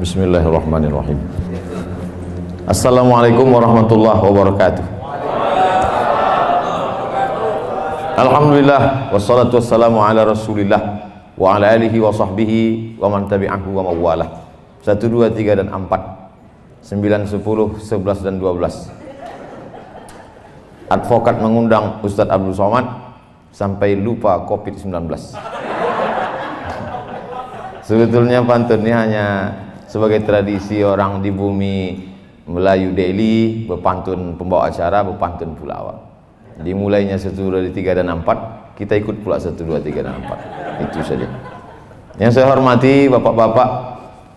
Bismillahirrahmanirrahim. Assalamualaikum warahmatullahi wabarakatuh. Alhamdulillah wassalatu wassalamu ala Rasulillah wa ala alihi wa sahbihi wa man tabi'ahu wa mawalah. 1, 2, 3 dan 4, 9, 10, 11 dan 12. Advokat mengundang Ustadz Abdul Somad sampai lupa COVID-19. Sebetulnya pantun ini hanya sebagai tradisi orang di bumi Melayu Delhi, berpantun pembawa acara, berpantun pula awal. Dimulainya 1, 2, 3 dan 4, kita ikut pula 1, 2, 3 dan 4. Itu saja. Yang saya hormati bapak-bapak,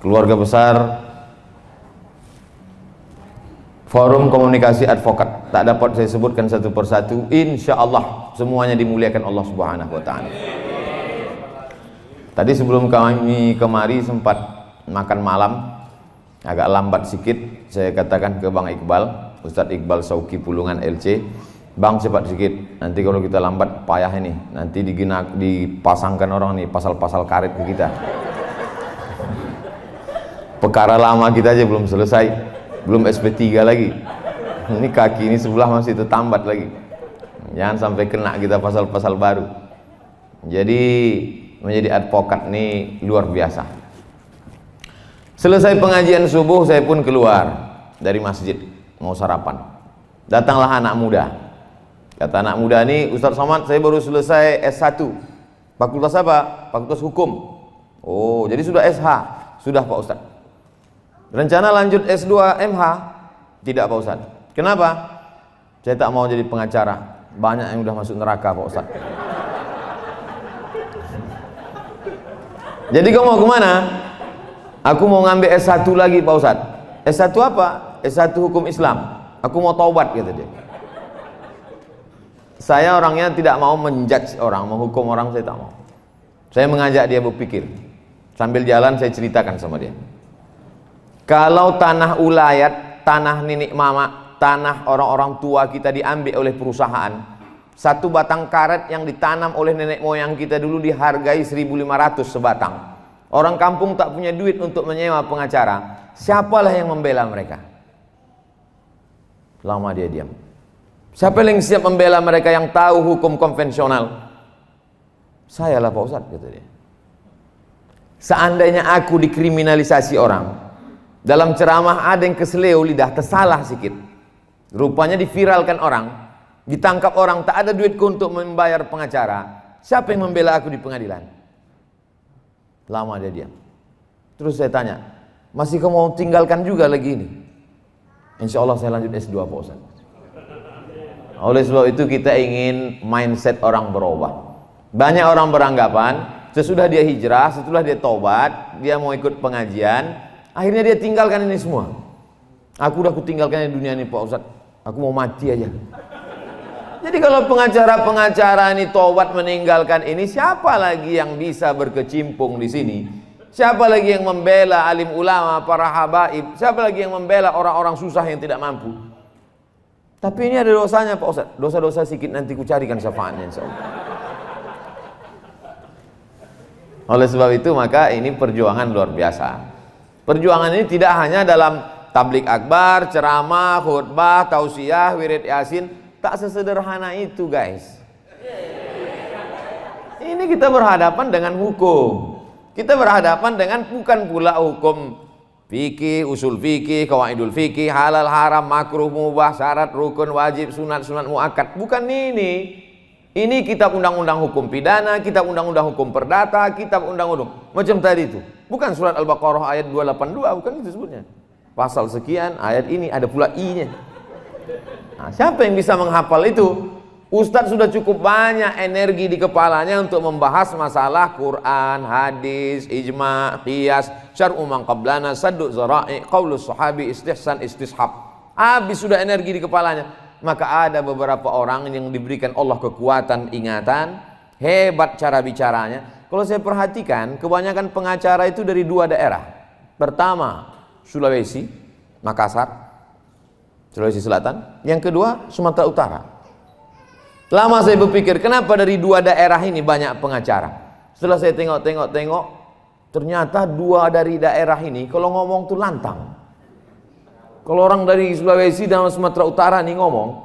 keluarga besar Forum Komunikasi Advokat, tak dapat saya sebutkan satu persatu. Insya Allah semuanya dimuliakan Allah Subhanahu wa Ta'ala. Tadi sebelum kami kemari sempat makan malam, agak lambat sedikit. Saya katakan ke Bang Iqbal, Ustadz Iqbal Sauki Pulungan LC, Bang cepat sedikit, nanti kalau kita lambat payah ini, nanti dipasangkan orang nih pasal-pasal karet ke kita. Perkara lama kita aja belum selesai, belum SP3 lagi. Ini kaki ini sebelah masih tertambat lagi. Jangan sampai kena kita pasal-pasal baru. Jadi menjadi advokat ini luar biasa. Selesai pengajian subuh saya pun keluar dari masjid mau sarapan. Datanglah anak muda. Kata anak muda ini, Ustadz Somad saya baru selesai S1. Fakultas apa? Fakultas Hukum. Oh jadi sudah SH? Sudah Pak Ustadz. Rencana lanjut S2 MH? Tidak Pak Ustadz. Kenapa? Saya tak mau jadi pengacara. Banyak yang udah masuk neraka Pak Ustadz. Jadi kamu mau kemana? Aku mau ngambil S1 lagi Pak Ustadz. S1 apa? S1 Hukum Islam. Aku mau taubat kata dia. Saya orangnya tidak mau menjudge orang, menghukum orang saya tak mau. Saya mengajak dia berpikir. Sambil jalan saya ceritakan sama dia. Kalau tanah ulayat, tanah nenek mama, tanah orang-orang tua kita diambil oleh perusahaan, satu batang karet yang ditanam oleh nenek moyang kita dulu dihargai 1.500 sebatang. Orang kampung tak punya duit untuk menyewa pengacara. Siapalah yang membela mereka? Lama dia diam. Siapa yang siap membela mereka yang tahu hukum konvensional? Sayalah Pak Ustadz, kata dia. Seandainya aku dikriminalisasi orang, dalam ceramah ada yang keseleo lidah, tersalah sedikit, rupanya diviralkan orang, ditangkap orang, tak ada duitku untuk membayar pengacara. Siapa yang membela aku di pengadilan? Lama dia diam. Terus saya tanya, masih kamu mau tinggalkan juga lagi ini? Insya Allah saya lanjut S2 Pak Ustaz. Oleh sebab itu kita ingin mindset orang berubah. Banyak orang beranggapan sesudah dia hijrah, setelah dia tobat, dia mau ikut pengajian, akhirnya dia tinggalkan ini semua. Aku tinggalkan di dunia ini Pak Ustaz. Aku mau mati aja. Jadi kalau pengacara-pengacara ini tobat meninggalkan ini, siapa lagi yang bisa berkecimpung di sini? Siapa lagi yang membela alim ulama, para habaib? Siapa lagi yang membela orang-orang susah yang tidak mampu? Tapi ini ada dosanya Pak Ustaz. Dosa-dosa sedikit nanti ku carikan syafaatnya insyaallah. Oleh sebab itu maka ini perjuangan luar biasa. Perjuangan ini tidak hanya dalam tablik akbar, ceramah, khutbah, tausiah, wirid yasin. Tak sesederhana itu guys. Ini kita berhadapan dengan hukum. Kita berhadapan dengan bukan pula hukum fikih, usul fikih, qawaidul fikih, halal, haram, makruh, mubah, syarat, rukun, wajib, sunat, sunat muakkad. Bukan ini. Ini kitab undang-undang hukum pidana, kitab undang-undang hukum perdata, kitab undang-undang macam tadi itu. Bukan surat Al-Baqarah ayat 282, bukan itu sebutnya. Pasal sekian, ayat ini ada pula i-nya. Nah, siapa yang bisa menghafal itu? Ustadz sudah cukup banyak energi di kepalanya untuk membahas masalah Quran, hadis, ijma, qiyas, syar'u man qablana, saddu zara'i, qaulus sahabi, istihsan, istishab. Habis sudah energi di kepalanya. Maka ada beberapa orang yang diberikan Allah kekuatan ingatan, hebat cara bicaranya. Kalau saya perhatikan, kebanyakan pengacara itu dari 2 daerah. Pertama, Sulawesi, Makassar, Sulawesi Selatan. Yang kedua, Sumatera Utara. Lama saya berpikir, kenapa dari 2 daerah ini banyak pengacara? Setelah saya tengok, Ternyata dua dari daerah ini kalau ngomong tuh lantang. Kalau orang dari Sulawesi dan Sumatera Utara nih ngomong,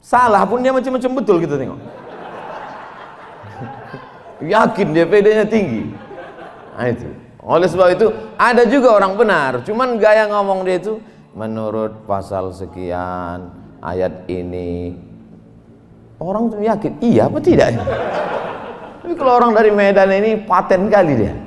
salah pun dia macam-macam betul kita tengok. Yakin dia PD-nya tinggi. Nah itu. Oleh sebab itu ada juga orang benar, cuman gaya ngomong dia itu menurut pasal sekian ayat ini. Orang tuh yakin, iya apa tidak? Tapi kalau orang dari Medan ini paten kali dia.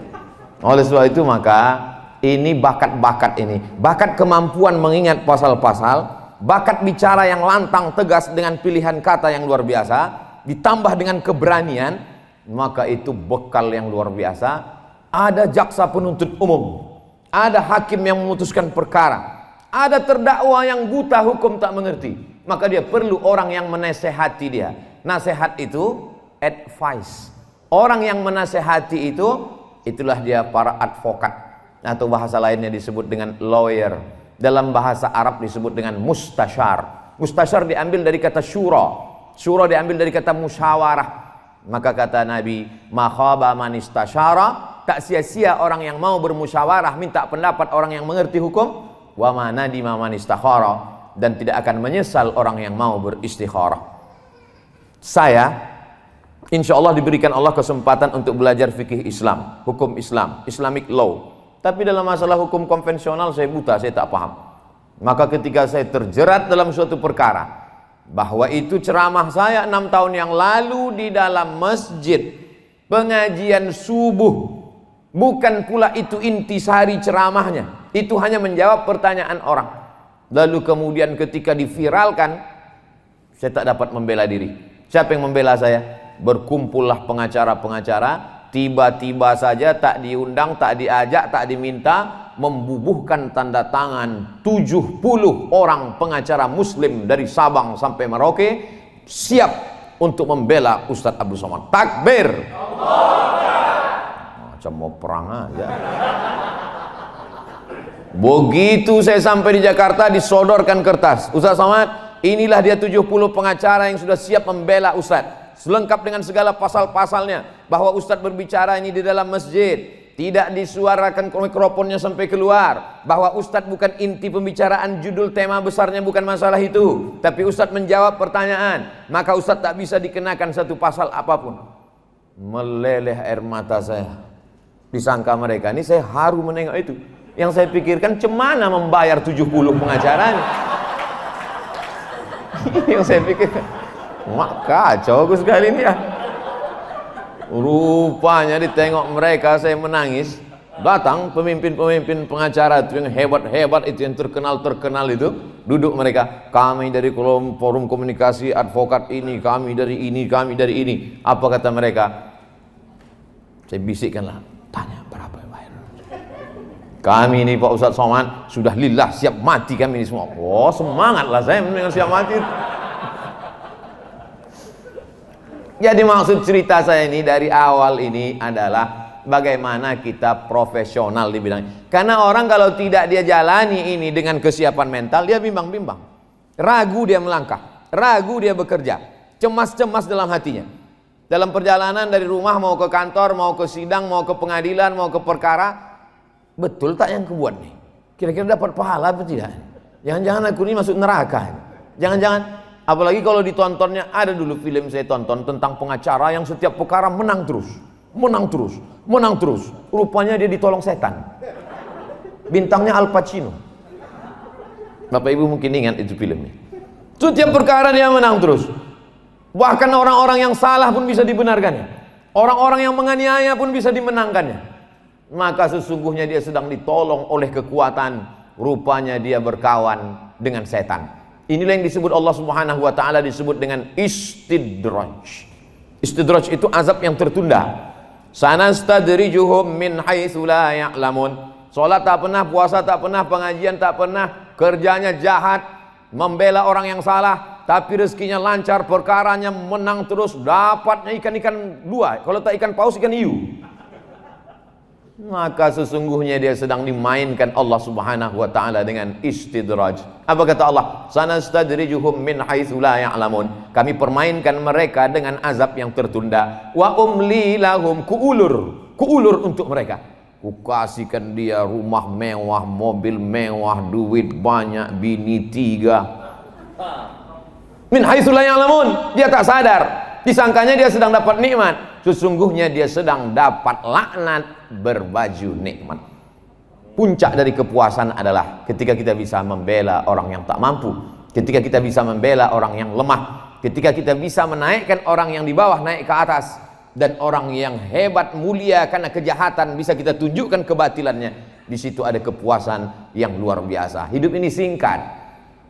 Oleh sebab itu maka ini bakat-bakat ini, bakat kemampuan mengingat pasal-pasal, bakat bicara yang lantang tegas dengan pilihan kata yang luar biasa, ditambah dengan keberanian, maka itu bekal yang luar biasa. Ada jaksa penuntut umum, ada hakim yang memutuskan perkara, ada terdakwa yang buta hukum tak mengerti, maka dia perlu orang yang menasehati dia. Nasihat itu advice. Orang yang menasehati itu, itulah dia para advokat, atau bahasa lainnya disebut dengan lawyer. Dalam bahasa Arab disebut dengan mustasyar. Mustasyar diambil dari kata syura. Syura diambil dari kata musyawarah. Maka kata Nabi, ma khaba man istasyara, tak sia-sia orang yang mau bermusyawarah minta pendapat orang yang mengerti hukum, wa ma nadima man istakhara, dan tidak akan menyesal orang yang mau beristikharah. Saya insya Allah diberikan Allah kesempatan untuk belajar fikih Islam, hukum Islam, Islamic law. Tapi dalam masalah hukum konvensional saya buta, saya tak paham. Maka ketika saya terjerat dalam suatu perkara, bahwa itu ceramah saya 6 tahun yang lalu di dalam masjid, pengajian subuh, bukan pula itu intisari ceramahnya, itu hanya menjawab pertanyaan orang. Lalu kemudian ketika diviralkan, saya tak dapat membela diri. Siapa yang membela saya? Berkumpullah pengacara-pengacara, tiba-tiba saja tak diundang, tak diajak, tak diminta, membubuhkan tanda tangan 70 orang pengacara muslim dari Sabang sampai Merauke siap untuk membela Ustadz Abdul Somad. Takbir! Macam mau perang aja. Begitu saya sampai di Jakarta, disodorkan kertas, Ustadz Somad, inilah dia 70 pengacara yang sudah siap membela Ustadz, selengkap dengan segala pasal-pasalnya, bahwa Ustadz berbicara ini di dalam masjid, tidak disuarakan mikrofonnya sampai keluar, bahwa Ustadz bukan inti pembicaraan, judul tema besarnya bukan masalah itu, tapi Ustadz menjawab pertanyaan, maka Ustadz tak bisa dikenakan satu pasal apapun. Meleleh air mata saya, disangka mereka ini saya haru menengok itu. Yang saya pikirkan, cemana membayar 70 pengacaranya. Yang saya pikirkan, mak kacau sekali ini ya. Rupanya ditengok mereka saya menangis, datang pemimpin-pemimpin pengacara itu yang hebat-hebat itu, yang terkenal itu, duduk mereka, kami dari forum komunikasi advokat ini, kami dari ini, kami dari ini. Apa kata mereka? Saya bisikkanlah, tanya berapa yang bayar? Kami ini Pak Ustadz Somad sudah lillah siap mati kami ini semua. Oh semangatlah saya mendengar siap mati. Jadi maksud cerita saya ini dari awal ini adalah bagaimana kita profesional di bidang. Karena orang kalau tidak dia jalani ini dengan kesiapan mental, dia bimbang-bimbang, ragu dia melangkah, ragu dia bekerja, cemas-cemas dalam hatinya. Dalam perjalanan dari rumah mau ke kantor, mau ke sidang, mau ke pengadilan, mau ke perkara, betul tak yang kubuat nih? Kira-kira dapat pahala apa tidak? Jangan-jangan aku ini masuk neraka? Jangan-jangan. Apalagi kalau ditontonnya, ada dulu film saya tonton tentang pengacara yang setiap perkara menang terus, menang terus, menang terus. Rupanya dia ditolong setan. Bintangnya Al Pacino. Bapak Ibu mungkin ingat itu filmnya. Setiap perkara dia menang terus. Bahkan orang-orang yang salah pun bisa dibenarkannya. Orang-orang yang menganiaya pun bisa dimenangkannya. Maka sesungguhnya dia sedang ditolong oleh kekuatan. Rupanya dia berkawan dengan setan. Inilah yang disebut Allah Subhanahu wa taala disebut dengan istidraj. Istidraj itu azab yang tertunda. Sanastadrijuhum min haitsu la ya'lamun. Salat tak pernah, puasa tak pernah, pengajian tak pernah, kerjanya jahat, membela orang yang salah, tapi rezekinya lancar, perkaranya menang terus, dapatnya ikan-ikan dua, kalau tak ikan paus ikan hiu. Maka sesungguhnya dia sedang dimainkan Allah Subhanahu wa taala dengan istidraj. Apa kata Allah? Sanastadrijuhum min haitsu la ya'lamun. Kami permainkan mereka dengan azab yang tertunda. Wa umli lahum, kuulur untuk mereka. Kukasihkan dia rumah mewah, mobil mewah, duit banyak, bini 3. Min haitsu la ya'lamun, dia tak sadar. Disangkanya dia sedang dapat nikmat, sesungguhnya dia sedang dapat laknat berbaju nikmat. Puncak dari kepuasan adalah ketika kita bisa membela orang yang tak mampu, ketika kita bisa membela orang yang lemah, ketika kita bisa menaikkan orang yang di bawah naik ke atas, dan orang yang hebat mulia karena kejahatan bisa kita tunjukkan kebatilannya. Di situ ada kepuasan yang luar biasa. Hidup ini singkat.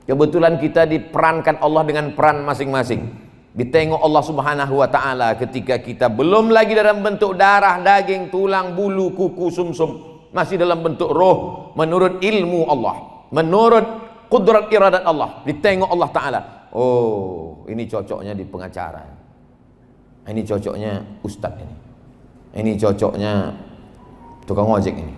Kebetulan kita diperankan Allah dengan peran masing-masing. Ditengok Allah Subhanahu wa taala ketika kita belum lagi dalam bentuk darah, daging, tulang, bulu, kuku, sumsum, masih dalam bentuk roh menurut ilmu Allah, menurut kudrat iradat Allah. Ditengok Allah taala. Oh, ini cocoknya di pengacara. Ini cocoknya ustadz ini. Ini cocoknya tukang ojek ini.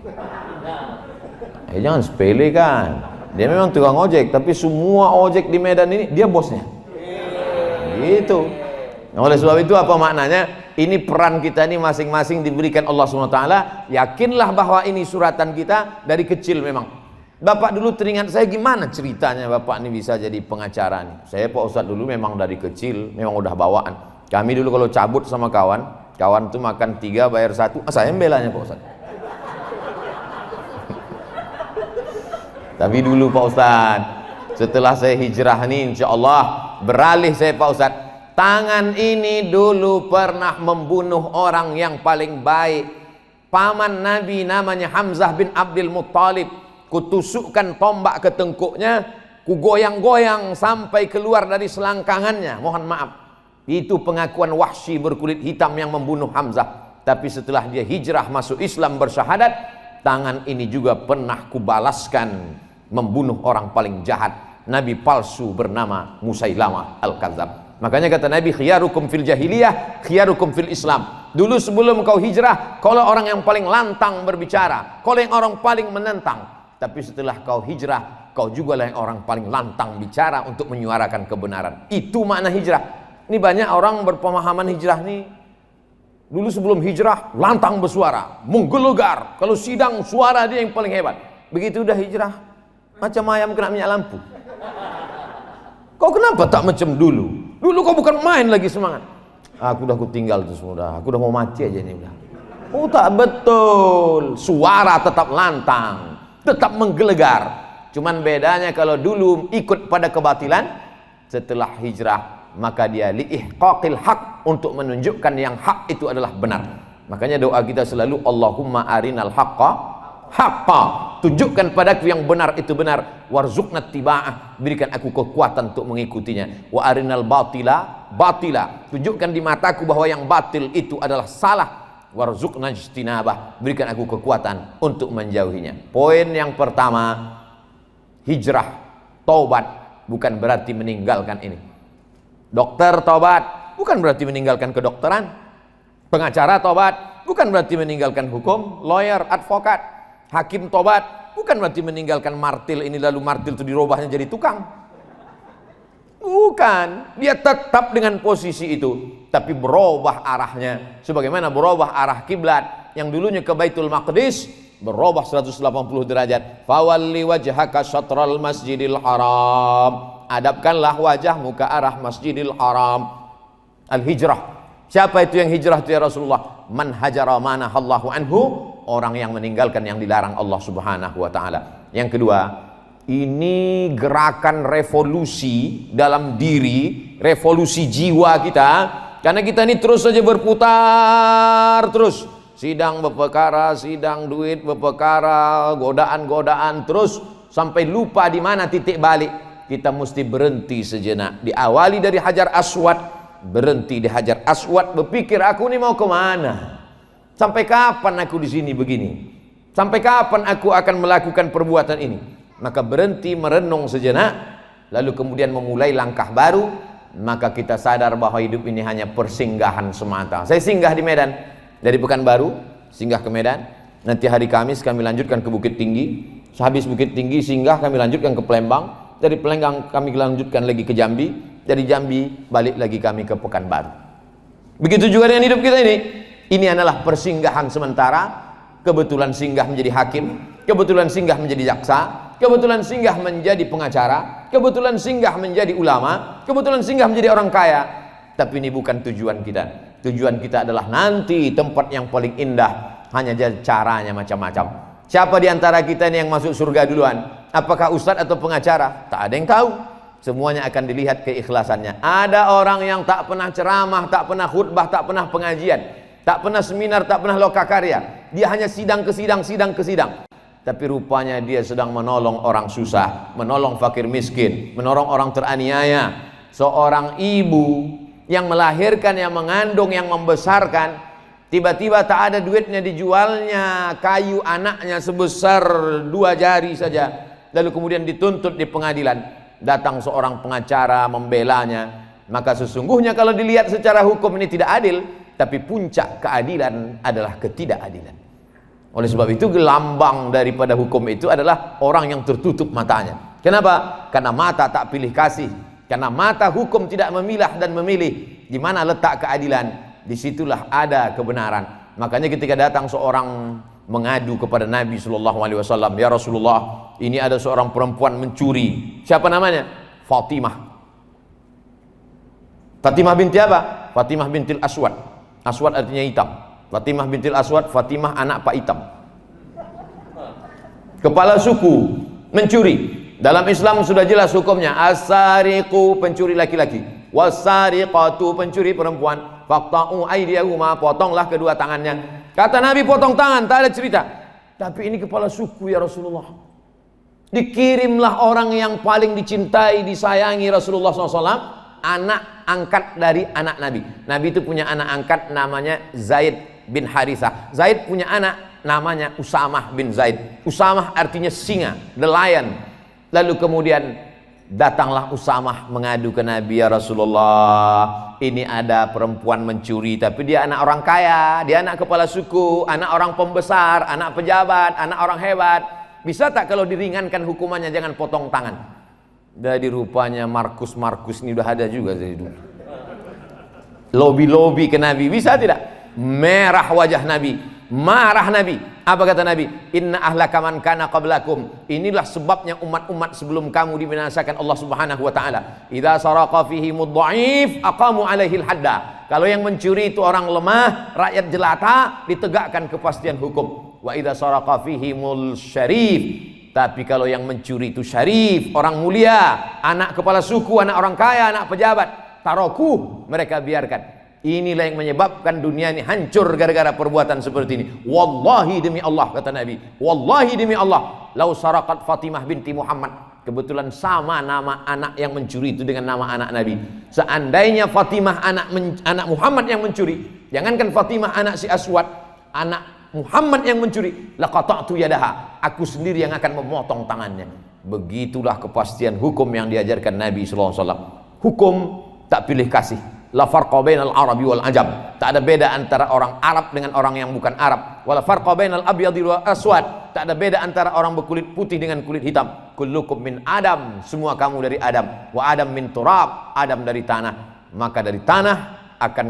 Jangan sepele kan. Dia memang tukang ojek, tapi semua ojek di Medan ini dia bosnya. Gitu. Nah, oleh sebab itu apa maknanya? Ini peran kita ini masing-masing diberikan Allah SWT. Yakinlah bahwa ini suratan kita dari kecil memang. Bapak dulu teringat saya gimana ceritanya Bapak ini bisa jadi pengacara nih. Saya Pak Ustadz dulu memang dari kecil memang udah bawaan. Kami dulu kalau cabut sama kawan tuh makan 3 bayar 1, saya membelanya Pak Ustadz. Tapi dulu Pak Ustadz, setelah saya hijrah nih insya Allah beralih saya Pak Ustadz. Tangan ini dulu pernah membunuh orang yang paling baik, paman Nabi namanya Hamzah bin Abdul Muttalib. Kutusukkan tombak ke tengkuknya, kugoyang-goyang sampai keluar dari selangkangannya. Mohon maaf. Itu pengakuan Wahsy berkulit hitam yang membunuh Hamzah. Tapi setelah dia hijrah masuk Islam bersyahadat, tangan ini juga pernah kubalaskan membunuh orang paling jahat, nabi palsu bernama Musailamah Al-Kadzab. Makanya kata Nabi, khiyarukum fil jahiliyah, khiyarukum fil Islam. Dulu sebelum kau hijrah, kaulah orang yang paling lantang berbicara, kaulah yang orang paling menentang. Tapi setelah kau hijrah, kau juga lah yang orang paling lantang bicara untuk menyuarakan kebenaran. Itu makna hijrah. Ini banyak orang berpemahaman hijrah nih. Dulu sebelum hijrah lantang bersuara, menggelegar. Kalau sidang suara dia yang paling hebat. Begitu udah hijrah macam ayam kena minyak lampu. Kau kenapa tak macam dulu? Dulu kau bukan main lagi semangat. Aku tinggal tuh sudah. Aku udah mau mati aja nih udah. Oh tak betul. Suara tetap lantang, tetap menggelegar. Cuman bedanya kalau dulu ikut pada kebatilan, setelah hijrah maka dia liihqaqil haq, untuk menunjukkan yang hak itu adalah benar. Makanya doa kita selalu Allahumma arinal haqqa haqqa, tunjukkan padaku yang benar itu benar, warzuqna tiba'ah, berikan aku kekuatan untuk mengikutinya. Wa arinal batila batila, tunjukkan di mataku bahwa yang batil itu adalah salah, warzuqna ijtinabah, berikan aku kekuatan untuk menjauhinya. Poin yang pertama, hijrah, taubat bukan berarti meninggalkan ini. Dokter tobat bukan berarti meninggalkan kedokteran. Pengacara tobat bukan berarti meninggalkan hukum. Lawyer, advokat, hakim tobat bukan berarti meninggalkan martil ini lalu martil itu dirubahnya jadi tukang. Bukan, dia tetap dengan posisi itu, tapi berubah arahnya. Sebagaimana berubah arah kiblat yang dulunya ke Baitul Maqdis, berubah 180 derajat. Fawalli wajhaka syatral masjidil haram, hadapkanlah wajahmu ke arah Masjidil Haram. Al-hijrah. Siapa itu yang hijrah itu ya Rasulullah? Man hajara manahallahu anhu, orang yang meninggalkan yang dilarang Allah Subhanahu wa taala. Yang kedua, ini gerakan revolusi dalam diri, revolusi jiwa kita. Karena kita ini terus saja berputar terus. Sidang berperkara, sidang duit berperkara, godaan-godaan terus sampai lupa di mana titik balik. Kita mesti berhenti sejenak. Diawali dari Hajar Aswad, berhenti di Hajar Aswad, berpikir aku ini mau kemana? Sampai kapan aku di sini begini? Sampai kapan aku akan melakukan perbuatan ini? Maka berhenti merenung sejenak, lalu kemudian memulai langkah baru. Maka kita sadar bahwa hidup ini hanya persinggahan semata. Saya singgah di Medan, dari Pekanbaru singgah ke Medan. Nanti hari Kamis kami lanjutkan ke Bukit Tinggi. Sehabis Bukit Tinggi singgah kami lanjutkan ke Palembang. Dari Palembang kami lanjutkan lagi ke Jambi. Dari Jambi balik lagi kami ke Pekanbaru. Begitu juga dengan hidup kita ini. Ini adalah persinggahan sementara. kebetulan singgah menjadi hakim, kebetulan singgah menjadi jaksa, kebetulan singgah menjadi pengacara, kebetulan singgah menjadi ulama, kebetulan singgah menjadi orang kaya. Tapi ini bukan tujuan kita. Tujuan kita adalah nanti tempat yang paling indah. Hanya caranya macam-macam. Siapa di antara kita ini yang masuk surga duluan? Apakah ustadz atau pengacara? Tak ada yang tahu. Semuanya akan dilihat keikhlasannya. Ada orang yang tak pernah ceramah, tak pernah khutbah, tak pernah pengajian, tak pernah seminar, tak pernah lokakarya. Dia hanya sidang ke sidang, sidang ke sidang. Tapi rupanya dia sedang menolong orang susah, menolong fakir miskin, menolong orang teraniaya. Seorang ibu yang melahirkan, yang mengandung, yang membesarkan, tiba-tiba tak ada duitnya, dijualnya kayu anaknya sebesar 2 jari saja, lalu kemudian dituntut di pengadilan. Datang seorang pengacara membelanya. Maka sesungguhnya kalau dilihat secara hukum ini tidak adil, tapi puncak keadilan adalah ketidakadilan. Oleh sebab itu gelambang daripada hukum itu adalah orang yang tertutup matanya. Kenapa? Karena mata tak pilih kasih, karena mata hukum tidak memilah dan memilih di mana letak keadilan. Disitulah ada kebenaran. Makanya ketika datang seorang mengadu kepada Nabi SAW, ya Rasulullah, ini ada seorang perempuan mencuri. Siapa namanya? Fatimah. Fatimah binti apa? Fatimah bintil Aswad. Aswad artinya hitam. Fatimah bintil Aswad, Fatimah anak Pak Hitam. Kepala suku, mencuri. Dalam Islam sudah jelas hukumnya. As-sariqu, pencuri laki-laki. Was-sariqatu, pencuri perempuan. Faqta'u aydiyahuma, potonglah kedua tangannya. Kata Nabi, potong tangan, tak ada cerita. Tapi ini kepala suku ya Rasulullah. Dikirimlah orang yang paling dicintai, disayangi Rasulullah SAW, anak angkat dari anak Nabi. Nabi itu punya anak angkat namanya Zaid bin Harithah. Zaid punya anak namanya Usamah bin Zaid. Usamah artinya singa, the lion. Lalu kemudian datanglah Usamah mengadu ke Nabi, ya Rasulullah, ini ada perempuan mencuri, tapi dia anak orang kaya, dia anak kepala suku, anak orang pembesar, anak pejabat, anak orang hebat. Bisa tak kalau diringankan hukumannya, jangan potong tangan? Jadi rupanya Markus ini udah ada juga dari dulu. Lobby ke Nabi, bisa tidak? Merah wajah Nabi, marah Nabi. Apa kata Nabi? Inna ahlaka man kana qablakum. Inilah sebabnya umat-umat sebelum kamu dibinasakan Allah Subhanahu wa taala. Idza saraqa fihi mudha'if aqamu alaihi hadda. Kalau yang mencuri itu orang lemah, rakyat jelata, ditegakkan kepastian hukum. Wa idza saraqa fihi mul syarif. Tapi kalau yang mencuri itu syarif, orang mulia, anak kepala suku, anak orang kaya, anak pejabat, taroku, mereka biarkan. Inilah yang menyebabkan dunia ini hancur gara-gara perbuatan seperti ini. Wallahi demi Allah, kata Nabi, wallahi demi Allah, lau saraqat Fatimah binti Muhammad, kebetulan sama nama anak yang mencuri itu dengan nama anak Nabi. Seandainya Fatimah anak Muhammad yang mencuri, jangankan Fatimah anak si Aswad, anak Muhammad yang mencuri, laqata'tu yadaha, aku sendiri yang akan memotong tangannya. Begitulah kepastian hukum yang diajarkan Nabi SAW. Hukum tak pilih kasih. La farqa bainal arabi wal ajam. Tak ada beda antara orang Arab dengan orang yang bukan Arab. Wala farqa bainal abyadi wal aswad. Tak ada beda antara orang berkulit putih dengan kulit hitam. Kullukum min Adam, semua kamu dari Adam. Wa Adam min turab, Adam dari tanah. Maka dari tanah akan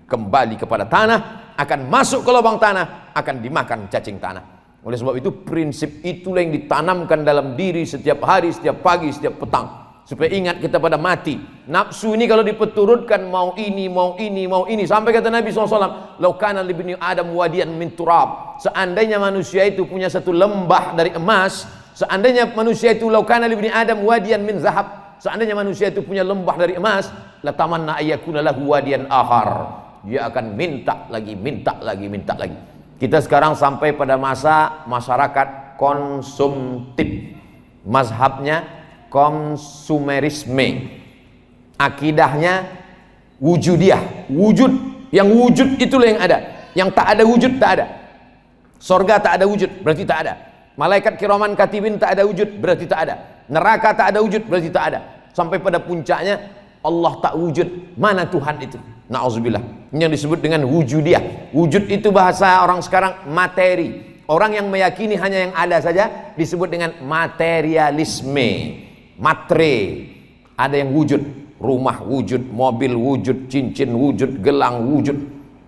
kembali kepada tanah, akan masuk ke lubang tanah, akan dimakan cacing tanah. Oleh sebab itu prinsip itulah yang ditanamkan dalam diri setiap hari, setiap pagi, setiap petang. Supaya ingat kita pada mati. Nafsu ini kalau dipeturutkan mau ini, mau ini, mau ini. Sampai kata Nabi SAW, Lau kana libni Adam wadian min turab. Seandainya manusia itu punya satu lembah dari emas, seandainya manusia itu lau kana libni Adam wadian min zahab, seandainya manusia itu punya lembah dari emas, latamanna ayyakuna lahu wadian akhar. Dia akan minta lagi, minta lagi, minta lagi. Kita sekarang sampai pada masa masyarakat konsumtif. Mazhabnya konsumerisme, akidahnya wujudiyah, wujud, yang wujud itulah yang ada, yang tak ada wujud tak ada. Sorga tak ada wujud, berarti tak ada. Malaikat kiraman katibin tak ada wujud, berarti tak ada. Neraka tak ada wujud, berarti tak ada. Sampai pada puncaknya Allah tak wujud, mana Tuhan itu? Na'udzubillah. Ini yang disebut dengan wujudiyah. Wujud itu bahasa orang sekarang materi. Orang yang meyakini hanya yang ada saja disebut dengan materialisme. Matre, ada yang wujud, rumah wujud, mobil wujud, cincin wujud, gelang wujud.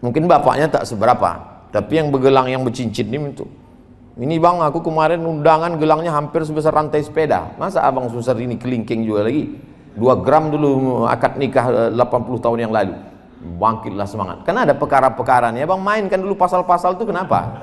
Mungkin bapaknya tak seberapa, Tapi yang bergelang, yang bercincin ini bang, aku kemarin undangan gelangnya hampir sebesar rantai sepeda. Masa abang sebesar ini kelingking juga lagi? 2 gram dulu akad nikah 80 tahun yang lalu. Bangkitlah semangat. Karena ada perkara-perkaranya bang, mainkan dulu pasal-pasal itu kenapa?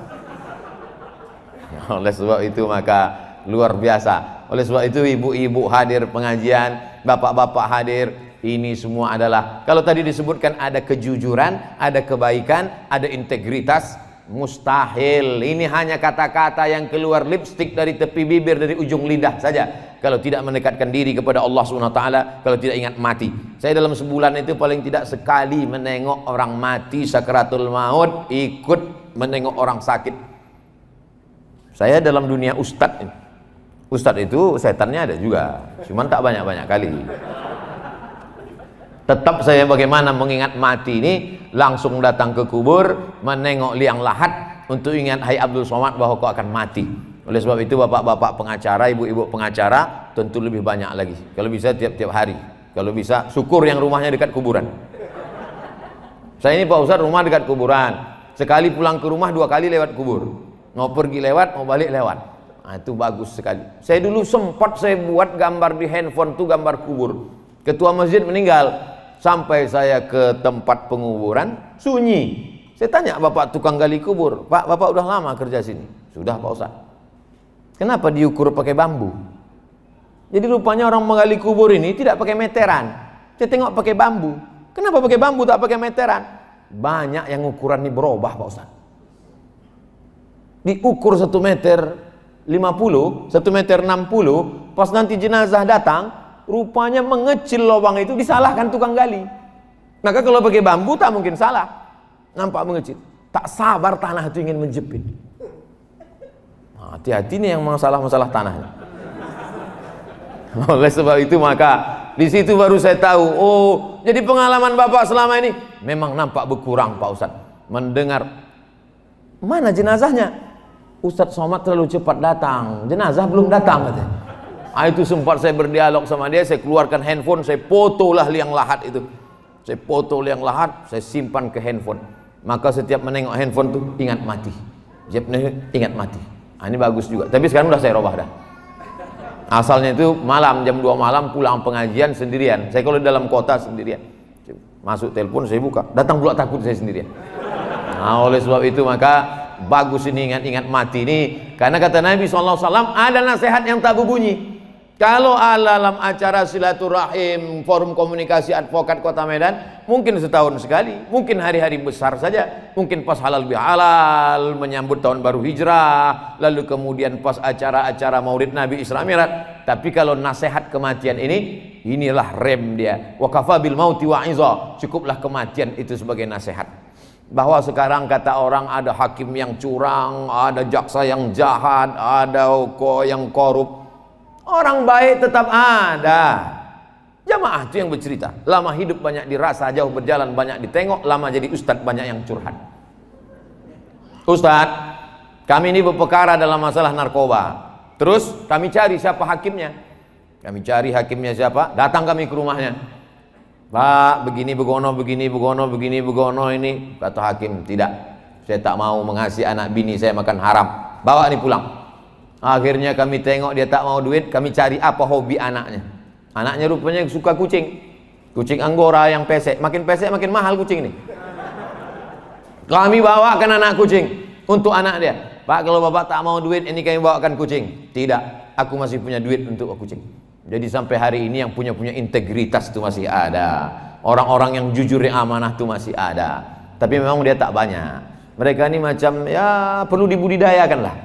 Oleh sebab itu maka luar biasa. Oleh sebab itu ibu-ibu hadir pengajian, bapak-bapak hadir. Ini semua adalah, kalau tadi disebutkan ada kejujuran, ada kebaikan, ada integritas, mustahil. Ini hanya kata-kata yang keluar lipstik dari tepi bibir, dari ujung lidah saja. Kalau tidak mendekatkan diri kepada Allah SWT, kalau tidak ingat mati. Saya dalam sebulan itu paling tidak sekali menengok orang mati sakaratul maut, ikut menengok orang sakit. Saya dalam dunia ustadz. Ustadz itu setannya ada juga, cuman tak banyak-banyak kali. Tetap saya bagaimana mengingat mati ini, langsung datang ke kubur, menengok liang lahat untuk ingat, hai Abdul Somad, bahwa kau akan mati. Oleh sebab itu bapak-bapak pengacara, ibu-ibu pengacara tentu lebih banyak lagi. Kalau bisa tiap-tiap hari. Kalau bisa syukur yang rumahnya dekat kuburan. Saya ini Pak Ustadz rumah dekat kuburan. Sekali pulang ke rumah 2 kali lewat kubur. Mau pergi lewat, mau balik lewat. Nah, itu bagus sekali. Saya dulu sempat saya buat gambar di handphone tuh, gambar kubur. Ketua masjid meninggal. Sampai saya ke tempat penguburan, sunyi. Saya tanya bapak tukang gali kubur, Pak, bapak udah lama kerja sini? Sudah Pak Ustaz. Kenapa diukur pakai bambu? Jadi rupanya orang menggali kubur ini tidak pakai meteran. Saya tengok pakai bambu. Kenapa pakai bambu tak pakai meteran? Banyak yang ukuran ini berubah Pak Ustaz. Diukur 1 meter 50, 1 meter 60, pas nanti jenazah datang, rupanya mengecil lubang itu, disalahkan tukang gali. Maka kalau pakai bambu tak mungkin salah. Nampak mengecil. Tak sabar tanah itu ingin menjepit. Hati-hati nih yang masalah-masalah tanahnya. Oleh sebab itu maka di situ baru saya tahu, oh, jadi pengalaman Bapak selama ini memang nampak berkurang Pak Ustadz. Mendengar, mana jenazahnya? Ustadz Somad terlalu cepat datang, jenazah belum datang katanya. Itu sempat saya berdialog sama dia, saya keluarkan handphone, saya fotolah liang lahat itu. Saya foto liang lahat, saya simpan ke handphone. Maka setiap menengok handphone tuh ingat mati. Ingat mati. Ini bagus juga. Tapi sekarang udah saya robah dah. Asalnya itu malam, jam 2 malam pulang pengajian sendirian. Saya kalau di dalam kota sendirian. Masuk telepon saya buka, datang pula takut saya sendirian. Nah, oleh sebab itu maka bagus ini ingat-ingat mati ini. Karena kata Nabi SAW ada nasihat yang tak berbunyi. Kalau dalam acara silaturahim, forum komunikasi advokat Kota Medan, mungkin setahun sekali, mungkin hari-hari besar saja, mungkin pas halal bihalal, menyambut tahun baru hijrah, lalu kemudian pas acara-acara maulid Nabi Isra Mi'raj. Tapi kalau nasihat kematian ini, inilah rem dia. Wa kafa bil mauti wa'iza, cukuplah kematian itu sebagai nasihat. Bahwa sekarang kata orang ada hakim yang curang, ada jaksa yang jahat, ada yang korup. Orang baik tetap ada. Jamaah itu yang bercerita. Lama hidup banyak dirasa, jauh berjalan banyak ditengok, lama jadi ustadz banyak yang curhat. Ustadz, kami ini berperkara dalam masalah narkoba. Terus kami cari siapa hakimnya. Kami cari hakimnya siapa, datang kami ke rumahnya. Pak, begini begono, begini begono, begini begono ini. Kata hakim, tidak. Saya tak mau mengasihi anak bini saya makan haram. Bawa ini pulang. Akhirnya kami tengok dia tak mau duit, kami cari apa hobi anaknya. Anaknya rupanya suka kucing. Kucing Anggora yang pesek. Makin pesek makin mahal kucing ini. Kami bawakan anak kucing untuk anak dia. Pak, kalau bapak tak mau duit, ini kami bawakan kucing. Tidak, aku masih punya duit untuk kucing. Jadi sampai hari ini yang punya integritas itu masih ada. Orang-orang yang jujur, yang amanah itu masih ada. Tapi memang dia tak banyak. Mereka ini macam ya perlu dibudidayakan lah.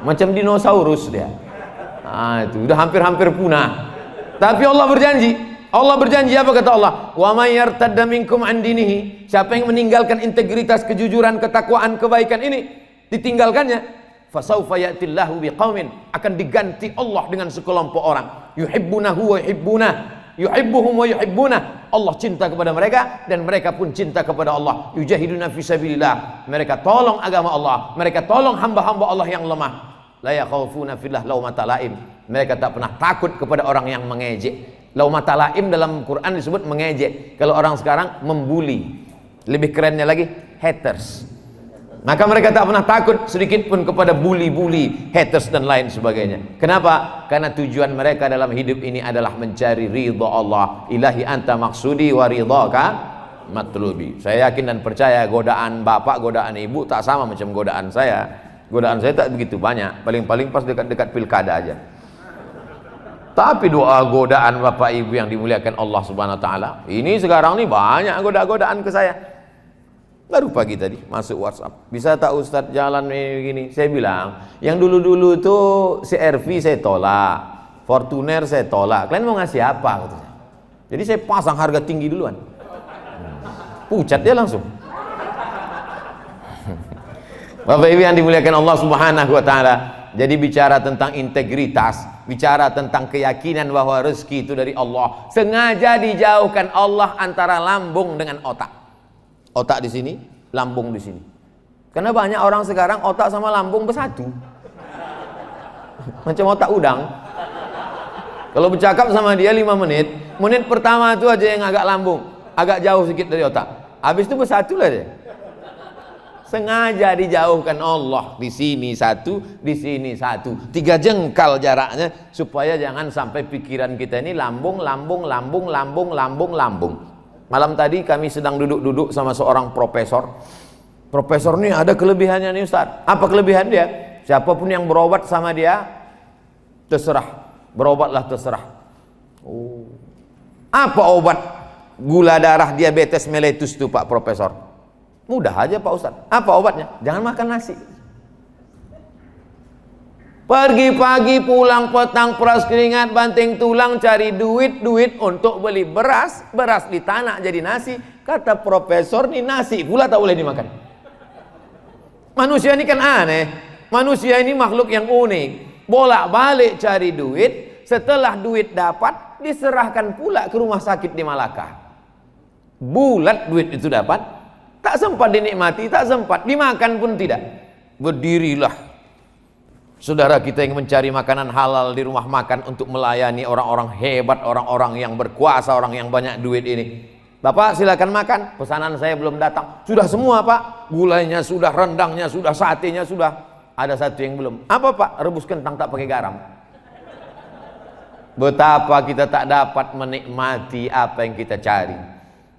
Macam dinosaurus dia. Itu udah hampir-hampir punah. Tapi Allah berjanji apa kata Allah? Wa may yartadda minkum an dinihi, siapa yang meninggalkan integritas, kejujuran, ketakwaan, kebaikan ini, ditinggalkannya, fasaufa ya'tillahu biqaumin, akan diganti Allah dengan sekelompok orang, yuhibbunahu wa yuhibbunah, yuhibbuhum wa yuhibbunah. Allah cinta kepada mereka dan mereka pun cinta kepada Allah. Yujahiduna fi sabilillah, mereka tolong agama Allah, mereka tolong hamba-hamba Allah yang lemah. La yakhafuna fillah laumata laim, mereka tak pernah takut kepada orang yang mengejek. Laumata laim dalam Quran disebut mengejek. Kalau orang sekarang membuli, lebih kerennya lagi haters. Maka mereka tak pernah takut sedikit pun kepada bully-bully, haters dan lain sebagainya. Kenapa? Karena tujuan mereka dalam hidup ini adalah mencari ridha Allah. Ilahi anta maksudi wa ridhaka matlubi. Saya yakin dan percaya godaan bapak, godaan ibu tak sama macam godaan saya. Godaan saya tak begitu banyak, paling-paling pas dekat-dekat pilkada aja. Tapi doa godaan bapak ibu yang dimuliakan Allah Subhanahu wa taala, ini sekarang nih banyak godaan ke saya. Baru pagi tadi masuk WhatsApp, bisa tak Ustadz jalan begini? Saya bilang, yang dulu-dulu tuh CRV saya tolak, Fortuner saya tolak. Kalian mau ngasih apa? Katanya. Jadi saya pasang harga tinggi duluan. Pucat dia langsung. Bapak Ibu yang dimuliakan Allah Subhanahu wa taala. Jadi bicara tentang integritas, bicara tentang keyakinan bahwa rezeki itu dari Allah. Sengaja dijauhkan Allah antara lambung dengan otak. Otak di sini, lambung di sini. Karena banyak orang sekarang otak sama lambung bersatu. Macam otak udang. Kalau bercakap sama dia 5 menit, menit pertama itu aja yang agak lambung, agak jauh sedikit dari otak. Habis itu bersatu lah dia. Sengaja dijauhkan Allah, di sini satu, di sini satu. 3 jengkal jaraknya supaya jangan sampai pikiran kita ini lambung, lambung, lambung, lambung, lambung, lambung. Malam tadi kami sedang duduk-duduk sama seorang profesor. Profesor ini ada kelebihannya nih Ustaz. Apa kelebihan dia? Siapapun yang berobat sama dia, terserah. Berobatlah terserah. Oh. Apa obat gula darah diabetes mellitus itu Pak Profesor? Mudah aja Pak Ustaz. Apa obatnya? Jangan makan nasi. Pergi pagi pulang petang peras keringat banting tulang cari duit untuk beli beras di tanah jadi nasi. Kata profesor nih nasi pula tak boleh dimakan. Manusia ini kan aneh. Manusia ini makhluk yang unik. Bolak-balik cari duit, setelah duit dapat diserahkan pula ke rumah sakit di Malaka. Bulat duit itu dapat, tak sempat dinikmati, tak sempat dimakan pun tidak. Berdirilah saudara kita yang mencari makanan halal di rumah makan untuk melayani orang-orang hebat, orang-orang yang berkuasa, orang yang banyak duit ini. Bapak silakan makan, pesanan saya belum datang. Sudah semua Pak, gulanya sudah, rendangnya sudah, satenya sudah. Ada satu yang belum. Apa Pak? Rebus kentang tak pakai garam. Betapa kita tak dapat menikmati apa yang kita cari.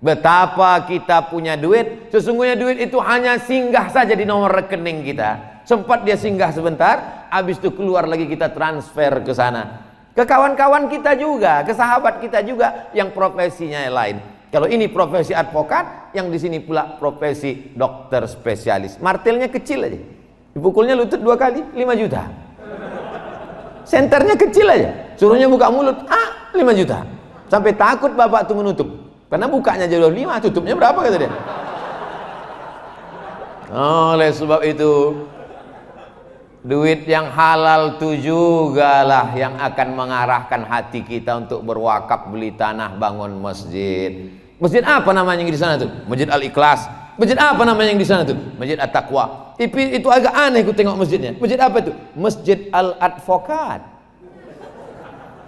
Betapa kita punya duit, sesungguhnya duit itu hanya singgah saja di nomor rekening kita. Sempat dia singgah sebentar, habis itu keluar lagi kita transfer ke sana. Ke kawan-kawan kita juga, ke sahabat kita juga yang profesinya lain. Kalau ini profesi advokat, yang di sini pula profesi dokter spesialis. Martelnya kecil aja. Dipukulnya lutut 2 kali, 5 juta. Senternya kecil aja. Suruhnya buka mulut, 5 juta. Sampai takut bapak tuh menutup. Karena bukanya jadi 5, tutupnya berapa kata dia. Oleh sebab itu, duit yang halal itu juga lah yang akan mengarahkan hati kita untuk berwakaf, beli tanah, bangun masjid. Masjid apa namanya yang di sana tuh? Masjid Al-Ikhlas. Masjid apa namanya yang di sana tuh? Masjid At-Taqwa. Itu agak aneh aku tengok masjidnya. Masjid apa itu? Masjid Al-Advokat.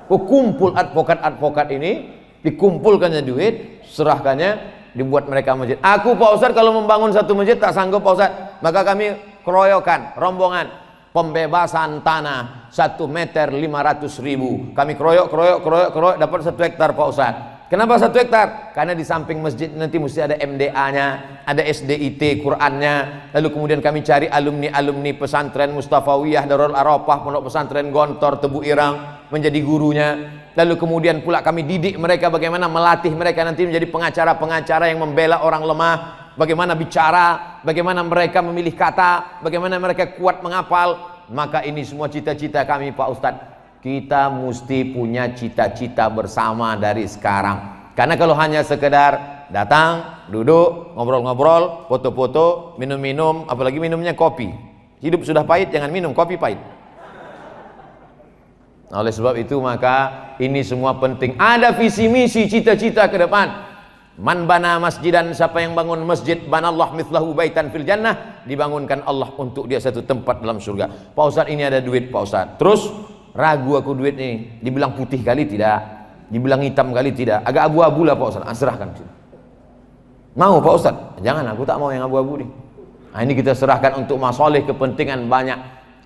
Kumpul advokat-advokat ini, dikumpulkannya duit, serahkannya, dibuat mereka masjid. Aku Pak Ustadz kalau membangun satu masjid tak sanggup Pak Ustadz. Maka kami keroyokan, rombongan, pembebasan tanah 1 meter 500.000. Kami keroyok dapat 1 hektar Pak Ustadz. Kenapa 1 hektar? Karena di samping masjid nanti mesti ada MDA-nya, ada SDIT Qurannya. Lalu kemudian kami cari alumni pesantren Mustafawiyah, Darul Arafah, Pondok Pesantren Gontor, Tebu Irang menjadi gurunya. Lalu kemudian pula kami didik mereka bagaimana melatih mereka nanti menjadi pengacara-pengacara yang membela orang lemah, bagaimana bicara, bagaimana mereka memilih kata, bagaimana mereka kuat menghafal. Maka ini semua cita-cita kami Pak Ustadz. Kita mesti punya cita-cita bersama dari sekarang. Karena kalau hanya sekedar datang, duduk, ngobrol-ngobrol, foto-foto, minum-minum, apalagi minumnya kopi. Hidup sudah pahit, jangan minum kopi pahit. Oleh sebab itu maka ini semua penting. Ada visi misi cita-cita ke depan. Man bana masjidan, siapa yang bangun masjid, banallah mithlahu baitan fil jannah, dibangunkan Allah untuk dia satu tempat dalam surga. Pak Ustadz ini ada duit Pak Ustadz. Terus ragu aku duit nih, dibilang putih kali tidak, dibilang hitam kali tidak, agak abu-abu lah Pak Ustadz. Serahkan. Mau Pak Ustadz? Jangan, aku tak mau yang abu-abu nih. Nah, ini kita serahkan untuk masalih kepentingan banyak.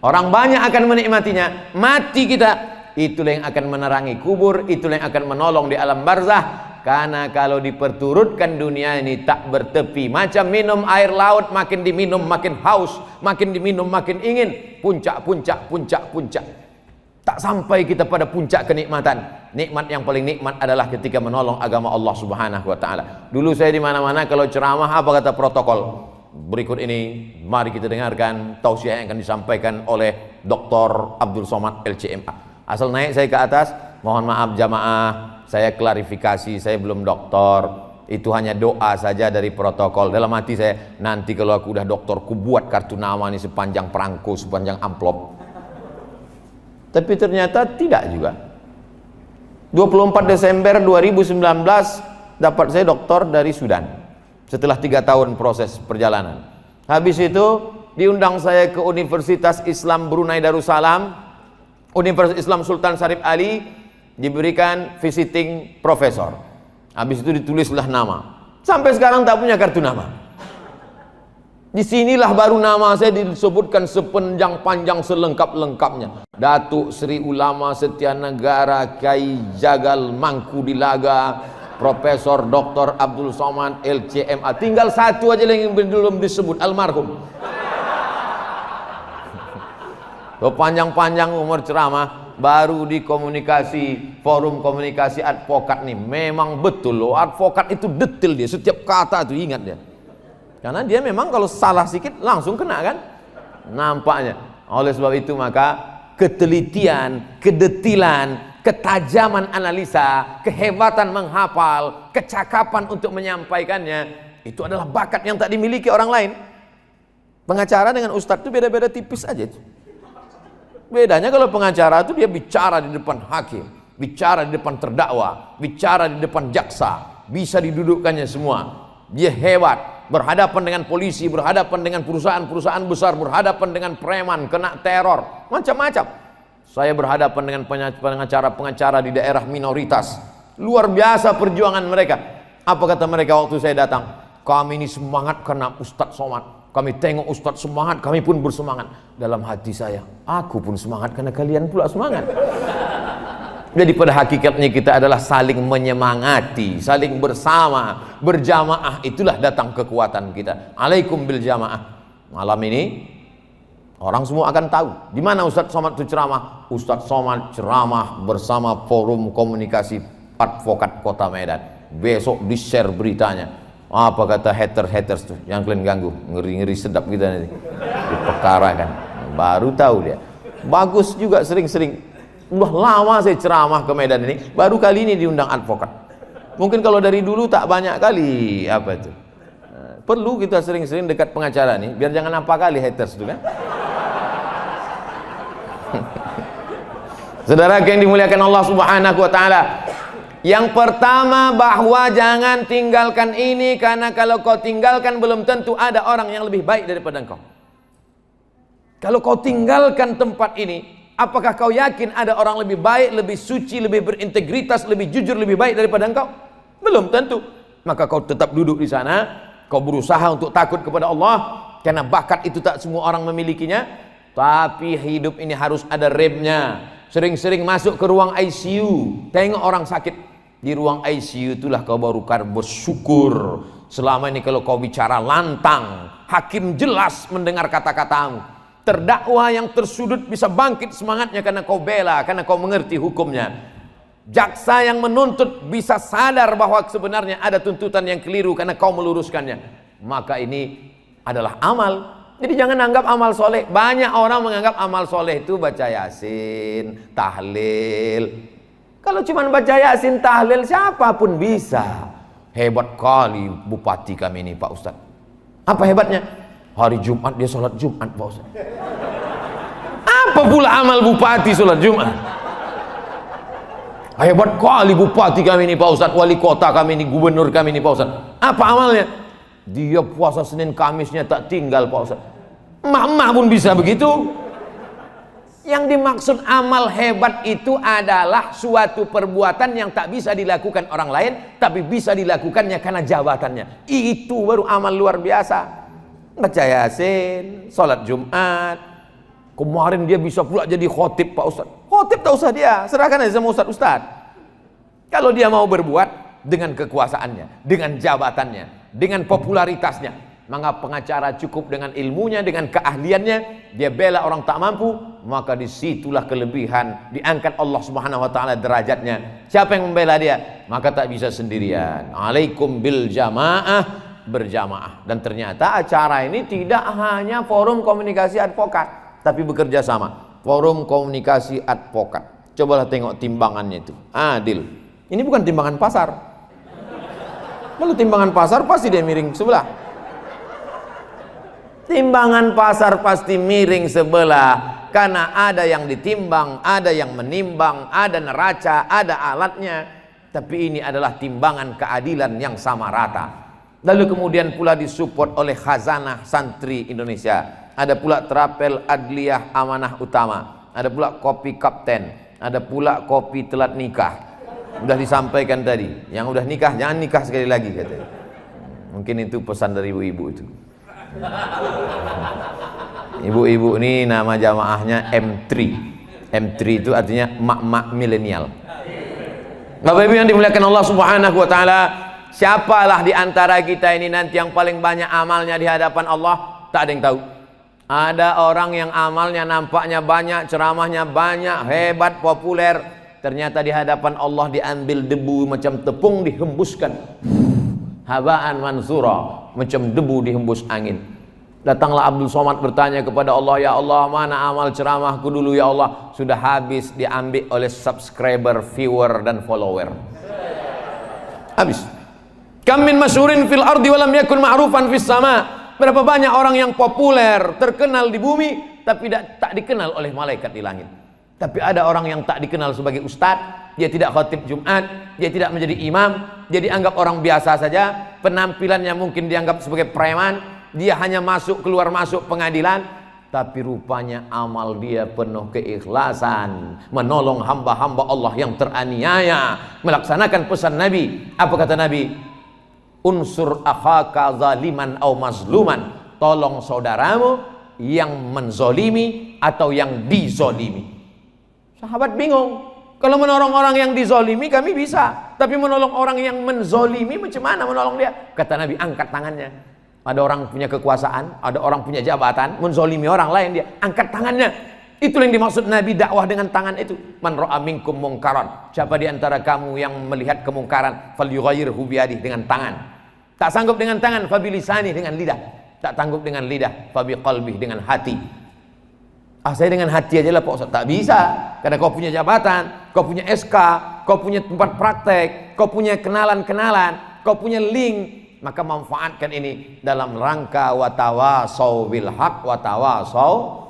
Orang banyak akan menikmatinya. Mati kita, itulah yang akan menerangi kubur, itulah yang akan menolong di alam barzah. Karena kalau diperturutkan dunia ini tak bertepi, macam minum air laut, makin diminum makin haus, makin diminum makin ingin. Puncak, puncak, puncak, puncak. Tak sampai kita pada puncak kenikmatan. Nikmat yang paling nikmat adalah ketika menolong agama Allah Subhanahu wa taala. Dulu saya di mana-mana kalau ceramah, apa kata protokol? Berikut ini mari kita dengarkan tausiah yang akan disampaikan oleh Dr. Abdul Somad LCMA. Asal naik saya ke atas, mohon maaf jamaah, saya klarifikasi, saya belum doktor. Itu hanya doa saja dari protokol. Dalam hati saya, nanti kalau aku udah doktor, ku buat kartu nama ini sepanjang perangko, sepanjang amplop. Tapi ternyata tidak juga. 24 Desember 2019 dapat saya doktor dari Sudan. Setelah 3 tahun proses perjalanan. Habis itu diundang saya ke Universitas Islam Brunei Darussalam, Universitas Islam Sultan Syarif Ali, diberikan visiting profesor. Habis itu ditulislah nama. Sampai sekarang tak punya kartu nama. Disinilah baru nama saya disebutkan sepanjang-panjang selengkap-lengkapnya. Datuk Sri Ulama Setia Negara Kiai Jagal Mangku Dilaga, Profesor Dr. Abdul Somad LCMA. Tinggal satu aja yang belum disebut, almarhum. Panjang-panjang umur ceramah, baru di komunikasi, forum komunikasi advokat nih. Memang betul loh, advokat itu detail dia, setiap kata itu ingat dia. Karena dia memang kalau salah sedikit langsung kena kan? Nampaknya. Oleh sebab itu maka ketelitian, kedetilan, ketajaman analisa, kehebatan menghafal, kecakapan untuk menyampaikannya, itu adalah bakat yang tak dimiliki orang lain. Pengacara dengan ustadz itu beda-beda tipis aja. Bedanya kalau pengacara itu dia bicara di depan hakim, bicara di depan terdakwa, bicara di depan jaksa, bisa didudukkannya semua. Dia hebat, berhadapan dengan polisi, berhadapan dengan perusahaan-perusahaan besar, berhadapan dengan preman, kena teror, macam-macam. Saya berhadapan dengan pengacara-pengacara di daerah minoritas. Luar biasa perjuangan mereka. Apa kata mereka waktu saya datang? Kami ini semangat karena Ustadz Somad. Kami tengok Ustadz semangat, kami pun bersemangat. Dalam hati saya, aku pun semangat karena kalian pula semangat. Jadi pada hakikatnya kita adalah saling menyemangati, saling bersama, berjamaah. Itulah datang kekuatan kita. Alaikum bil jamaah. Malam ini orang semua akan tahu di mana Ustadz Somad itu ceramah. Ustadz Somad ceramah bersama forum komunikasi advokat Kota Medan. Besok di-share beritanya. Apa kata haters tuh yang kalian ganggu, ngeri-ngeri sedap kita nanti diperkarakan. Baru tahu dia. Bagus juga sering-sering. Udah lama saya ceramah ke Medan ini, baru kali ini diundang advokat. Mungkin kalau dari dulu tak banyak kali apa itu. Perlu kita sering-sering dekat pengacara nih, biar jangan apa kali haters itu kan. Saudara yang dimuliakan Allah Subhanahu wa taala, yang pertama bahwa jangan tinggalkan ini, karena kalau kau tinggalkan belum tentu ada orang yang lebih baik daripada engkau. Kalau kau tinggalkan tempat ini, apakah kau yakin ada orang lebih baik, lebih suci, lebih berintegritas, lebih jujur, lebih baik daripada engkau? Belum tentu. Maka kau tetap duduk di sana, kau berusaha untuk takut kepada Allah, karena bakat itu tak semua orang memilikinya. Tapi hidup ini harus ada remnya. Sering-sering masuk ke ruang ICU, tengok orang sakit. Di ruang ICU itulah kau baru bersyukur. Selama ini kalau kau bicara lantang, hakim jelas mendengar kata-katamu. Terdakwa yang tersudut bisa bangkit semangatnya karena kau bela, karena kau mengerti hukumnya. Jaksa yang menuntut bisa sadar bahwa sebenarnya ada tuntutan yang keliru karena kau meluruskannya. Maka ini adalah amal. Jadi jangan anggap amal soleh. Banyak orang menganggap amal soleh itu baca yasin, tahlil. Kalau cuma baca yasin, tahlil, siapapun bisa. Hebat kali bupati kami ini Pak Ustadz. Apa hebatnya? Hari Jumat dia sholat Jumat Pak Ustadz. Apa pula amal bupati sholat Jumat? Hebat kali bupati kami ini Pak Ustadz, wali kota kami ini, gubernur kami ini Pak Ustadz. Apa amalnya? Dia puasa Senin Kamisnya tak tinggal Pak Ustadz. Emak-emak pun bisa begitu. Yang dimaksud amal hebat itu adalah suatu perbuatan yang tak bisa dilakukan orang lain, tapi bisa dilakukannya karena jabatannya. Itu baru amal luar biasa. baca Yasin, sholat Jumat. Kemarin dia bisa pula jadi khotib Pak Ustadz. Khotib tak usah dia, serahkan aja sama Ustadz. Kalau dia mau berbuat dengan kekuasaannya, dengan jabatannya, dengan popularitasnya, maka pengacara cukup dengan ilmunya, dengan keahliannya, dia bela orang tak mampu, maka disitulah kelebihan, diangkat Allah Subhanahu Wa Taala derajatnya. Siapa yang membela dia? Maka tak bisa sendirian. Alaikum bil jamaah, berjamaah. Dan ternyata acara ini tidak hanya forum komunikasi advokat, tapi bekerja sama. Forum komunikasi advokat. Cobalah tengok timbangannya itu, adil. Ini bukan timbangan pasar. Kalau timbangan pasar pasti dia miring sebelah. Timbangan pasar pasti miring sebelah, karena ada yang ditimbang, ada yang menimbang, ada neraca, ada alatnya. Tapi ini adalah timbangan keadilan yang sama rata. Lalu kemudian pula disupport oleh Khazanah Santri Indonesia. Ada pula Terapel Adliyah Amanah Utama. Ada pula Kopi Kapten. Ada pula Kopi Telat Nikah. Sudah disampaikan tadi. Yang udah nikah jangan nikah sekali lagi katanya. Mungkin itu pesan dari ibu-ibu itu. Ibu-ibu ini nama jamaahnya M3. M3 itu artinya mak-mak milenial. Bapak Ibu yang dimuliakan Allah Subhanahu Wa Taala, siapalah di antara kita ini nanti yang paling banyak amalnya di hadapan Allah? Tak ada yang tahu. Ada orang yang amalnya nampaknya banyak, ceramahnya banyak, hebat, populer, ternyata di hadapan Allah diambil debu macam tepung dihembuskan. Habaan mansura, macam debu dihembus angin. Datanglah Abdul Somad bertanya kepada Allah, ya Allah, mana amal ceramahku dulu ya Allah? Sudah habis, diambil oleh subscriber, viewer dan follower. Habis. Kam min masyhurin fil ardi walam yakun ma'rufan fis sama. Berapa banyak orang yang populer, terkenal di bumi, tapi tak dikenal oleh malaikat di langit. Tapi ada orang yang tak dikenal sebagai ustadz, dia tidak khotib Jumat, dia tidak menjadi imam, dia dianggap orang biasa saja, penampilannya mungkin dianggap sebagai preman, dia hanya masuk keluar masuk pengadilan, tapi rupanya amal dia penuh keikhlasan, menolong hamba-hamba Allah yang teraniaya, melaksanakan pesan Nabi. Apa kata Nabi? Unsur akhaka zaliman au mazluman, tolong saudaramu yang menzolimi atau yang dizolimi. Sahabat bingung, kalau menolong orang yang dizolimi kami bisa, tapi menolong orang yang menzolimi macam mana menolong dia? Kata Nabi, angkat tangannya. Ada orang punya kekuasaan, ada orang punya jabatan, menzolimi orang lain, dia angkat tangannya. Itulah yang dimaksud Nabi dakwah dengan tangan itu. Man ra'a minkum mungkaran, siapa di antara kamu yang melihat kemungkaran, falyughayyirhu biyadihi, dengan tangan. Tak sanggup dengan tangan, fabilisani, dengan lidah. Tak sanggup dengan lidah, fabiqalbihi, dengan hati. Saya dengan hati aja lah Pak Ustaz. Tak bisa, karena kau punya jabatan, kau punya SK, kau punya tempat praktek, kau punya kenalan-kenalan, kau punya link. Maka manfaatkan ini dalam rangka watawasau bil haq watawasau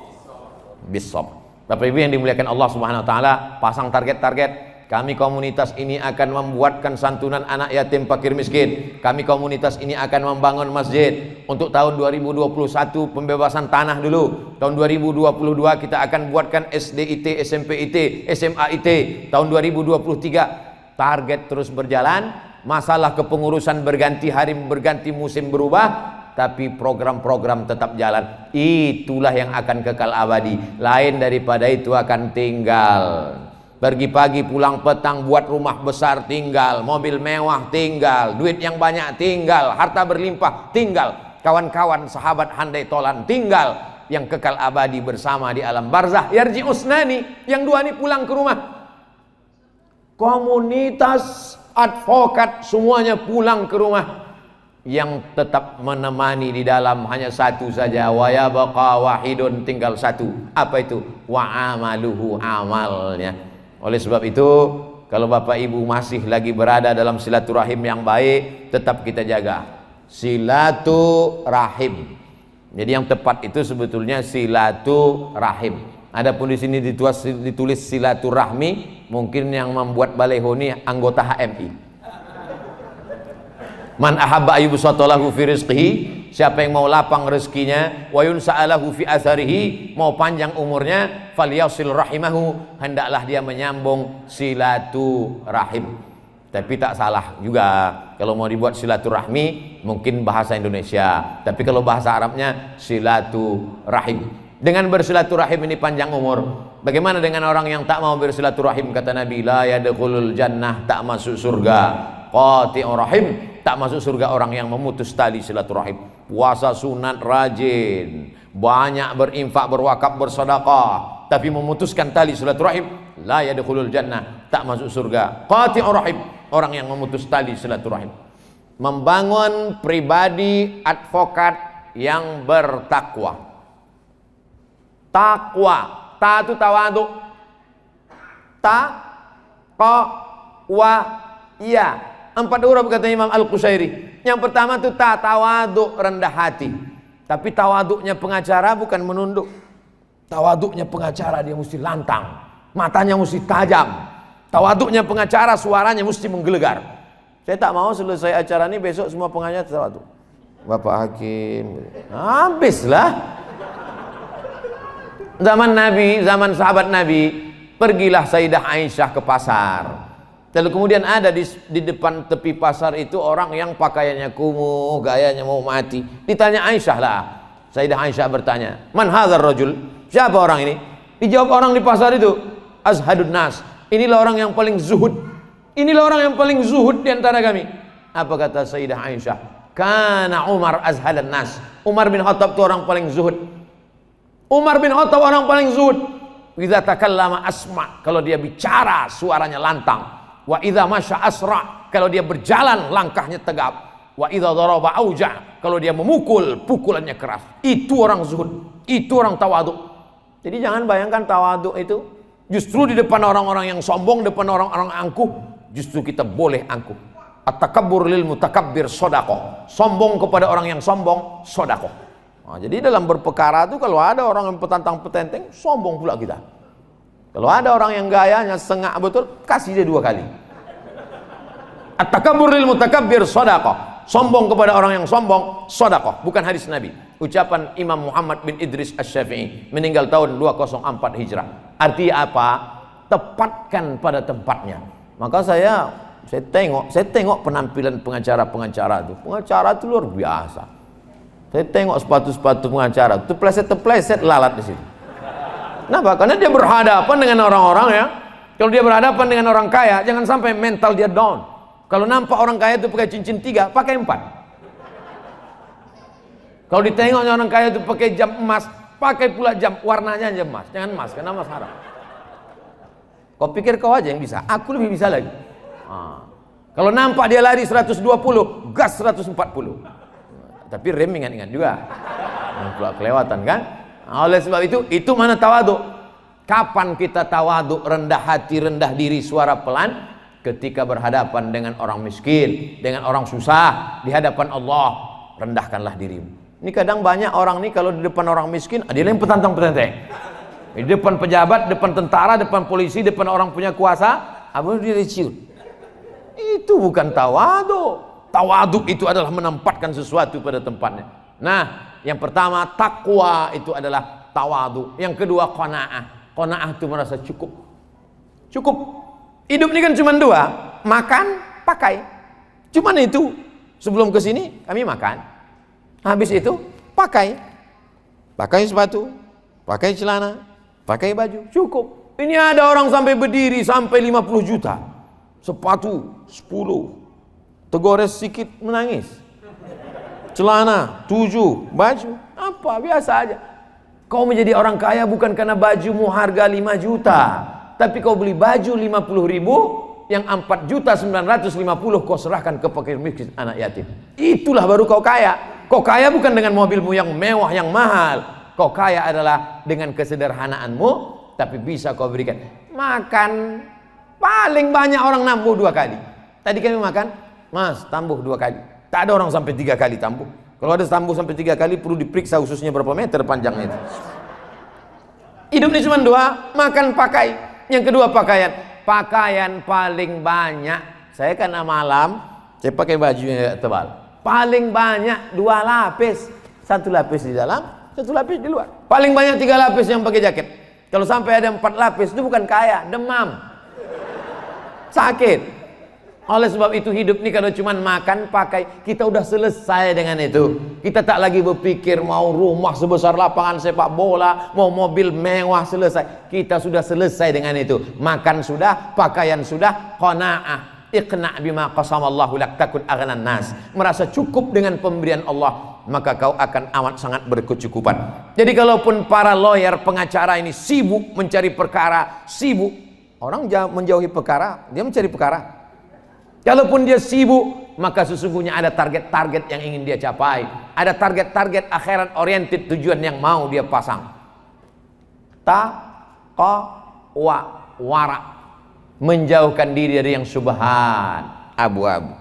bisabr. Bapak Ibu yang dimuliakan Allah Subhanahu Wa Taala, pasang target-target. Kami komunitas ini akan membuatkan santunan anak yatim fakir miskin. Kami komunitas ini akan membangun masjid. Untuk tahun 2021 pembebasan tanah dulu. Tahun 2022 kita akan buatkan SDIT, SMPIT, SMAIT. Tahun 2023 target terus berjalan. Masalah kepengurusan berganti hari, berganti musim berubah, tapi program-program tetap jalan. Itulah yang akan kekal abadi. Lain daripada itu akan tinggal. Pergi pagi pulang petang, buat rumah besar tinggal, mobil mewah tinggal, duit yang banyak tinggal, harta berlimpah tinggal, kawan-kawan sahabat handai tolan tinggal. Yang kekal abadi bersama di alam barzah yarji usnani, yang dua ini pulang ke rumah. Komunitas advokat semuanya pulang ke rumah. Yang tetap menemani di dalam hanya satu saja, wa yabqa wahidun, tinggal satu. Apa itu? Wa amaluhu, amalnya. Oleh sebab itu, kalau Bapak Ibu masih lagi berada dalam silaturahim yang baik, tetap kita jaga silaturahim. Jadi yang tepat itu sebetulnya silaturahim. Adapun di sini ditulis silaturahmi, mungkin yang membuat baleho ini anggota HMI. Man ahabba ayyubsatalahu fi rizqihi, siapa yang mau lapang rezekinya, wa yunsa'alahu fi atharihi, mau panjang umurnya, falyasil rahimahu, hendaklah dia menyambung silaturahim. Tapi tak salah juga kalau mau dibuat silaturahmi mungkin bahasa Indonesia, tapi kalau bahasa Arabnya silaturahim. Dengan bersilaturahim ini panjang umur. Bagaimana dengan orang yang tak mau bersilaturahim? Kata Nabi, la yadkhulul jannah, tak masuk surga. Qati'ur rahim, tak masuk surga orang yang memutus tali silaturahim. Puasa sunat rajin, banyak berinfak, berwakaf, bersedekah, tapi memutuskan tali silaturahim, la yadkhulul jannah, tak masuk surga. Qati'ur rahim, orang yang memutus tali silaturahim. Membangun pribadi advokat yang bertakwa. Takwa, ta itu tawadu, ta, ko, wa, iya. 4 huruf kata Imam Al-Qusairi. Yang pertama itu ta, tawadu, rendah hati. Tapi tawaduknya pengacara bukan menunduk. Tawaduknya pengacara dia mesti lantang, matanya mesti tajam. Tawaduknya pengacara suaranya mesti menggelegar. Saya tak mau selesai acara ini besok semua pengacara tawaduk. Bapak Hakim, habislah. Zaman Nabi, zaman sahabat Nabi, pergilah Sayyidah Aisyah ke pasar. Lalu kemudian ada di depan tepi pasar itu orang yang pakaiannya kumuh, gayanya mau mati. Ditanya Aisyah lah. Sayyidah Aisyah bertanya, "Man hadzal rajul?" Siapa orang ini? Dijawab orang di pasar itu, "Azhadun nas." Inilah orang yang paling zuhud. Inilah orang yang paling zuhud di antara kami. Apa kata Sayyidah Aisyah? Kana Umar azhadan nas. Umar bin Khattab itu orang paling zuhud. Umar bin Khattab orang paling zuhud. Idza takallama asma, kalau dia bicara suaranya lantang. Wa idza masya asra, kalau dia berjalan langkahnya tegap. Wa idza daraba auja, kalau dia memukul pukulannya keras. Itu orang zuhud, itu orang tawaduk. Jadi jangan bayangkan tawaduk itu justru di depan orang-orang yang sombong, depan orang-orang angkuh, justru kita boleh angkuh. At-takabbur lil mutakabbir shadaqah. Sombong kepada orang yang sombong, shadaqah. Nah, jadi dalam berperkara itu kalau ada orang yang petantang petenteng, sombong pula kita. Kalau ada orang yang gayanya sengak betul, kasih dia 2 kali. At-takabbur lil mutakabbir shadaqah. Sombong kepada orang yang sombong, shadaqah. Bukan hadis Nabi. Ucapan Imam Muhammad bin Idris Asy-Syafi'i, meninggal tahun 204 Hijrah. Artinya apa? Tepatkan pada tempatnya. Maka saya tengok penampilan pengacara-pengacara itu. Pengacara itu luar biasa. Saya tengok sepatu-sepatu pengacara, terpleset-terpleset lalat di situ. Kenapa? Karena dia berhadapan dengan orang-orang ya. Kalau dia berhadapan dengan orang kaya, jangan sampai mental dia down. Kalau nampak orang kaya itu pakai cincin 3, pakai 4. Kalau ditengoknya orang kaya itu pakai jam emas, pakai pula jam warnanya jam emas. Jangan emas, karena emas haram. Kau pikir kau aja yang bisa, aku lebih bisa lagi. Kalau nampak dia lari 120, gas 140. Tapi rem ingat-ingat juga. Pula kelewatan kan? Oleh sebab itu mana tawaduk? Kapan kita tawaduk, rendah hati, rendah diri, suara pelan? Ketika berhadapan dengan orang miskin, dengan orang susah, di hadapan Allah, rendahkanlah dirimu. Ini kadang banyak orang nih kalau di depan orang miskin, dia yang petantang petenteng. Di depan pejabat, depan tentara, depan polisi, depan orang punya kuasa, apa dia ciut. Itu bukan tawaduk. Tawaduk itu adalah menempatkan sesuatu pada tempatnya. Nah, yang pertama takwa itu adalah tawaduk. Yang kedua qanaah. Qanaah itu merasa cukup. Cukup. Hidup ini kan cuma 2, makan, pakai. Cuman itu. Sebelum ke sini kami makan. Habis itu pakai. Pakai sepatu, pakai celana, pakai baju, cukup. Ini ada orang sampai berdiri sampai 50 juta. Sepatu 10. Tegores sedikit menangis. Celana 7, baju apa biasa aja. Kau menjadi orang kaya bukan karena bajumu harga 5 juta, tapi kau beli baju 50.000 yang 4.950.000 kau serahkan ke fakir miskin anak yatim. Itulah baru kau kaya. Kau kaya bukan dengan mobilmu yang mewah yang mahal. Kau kaya adalah dengan kesederhanaanmu, tapi bisa kau berikan. Makan paling banyak orang nambah 2 kali. Tadi kami makan, Mas, tambuh 2 kali. Tak ada orang sampai 3 kali tambuh. Kalau ada tambuh sampai 3 kali perlu diperiksa ususnya berapa meter panjangnya itu. Hidup ini cuma 2, makan pakai. Yang kedua pakaian. Pakaian paling banyak. Saya karena malam, saya pakai baju yang tebal. Paling banyak 2 lapis. 1 lapis di dalam, 1 lapis di luar. Paling banyak 3 lapis yang pakai jaket. Kalau sampai ada 4 lapis itu bukan kaya, demam. Sakit. Oleh sebab itu hidup ini kalau cuma makan, pakai, kita udah selesai dengan itu. Kita tak lagi berpikir mau rumah sebesar lapangan sepak bola, mau mobil mewah, selesai. Kita sudah selesai dengan itu. Makan sudah, pakaian sudah, qanaah. Iqna' bima qasamallahu lak takun aghnan nas. Merasa cukup dengan pemberian Allah, maka kau akan amat sangat berkecukupan. Jadi kalaupun para lawyer, pengacara ini sibuk mencari perkara, sibuk, orang menjauhi perkara, dia mencari perkara. Kalaupun dia sibuk, maka sesungguhnya ada target-target yang ingin dia capai. Ada target-target akhirat oriented, tujuan yang mau dia pasang. Wara, menjauhkan diri dari yang subhan, abu-abu.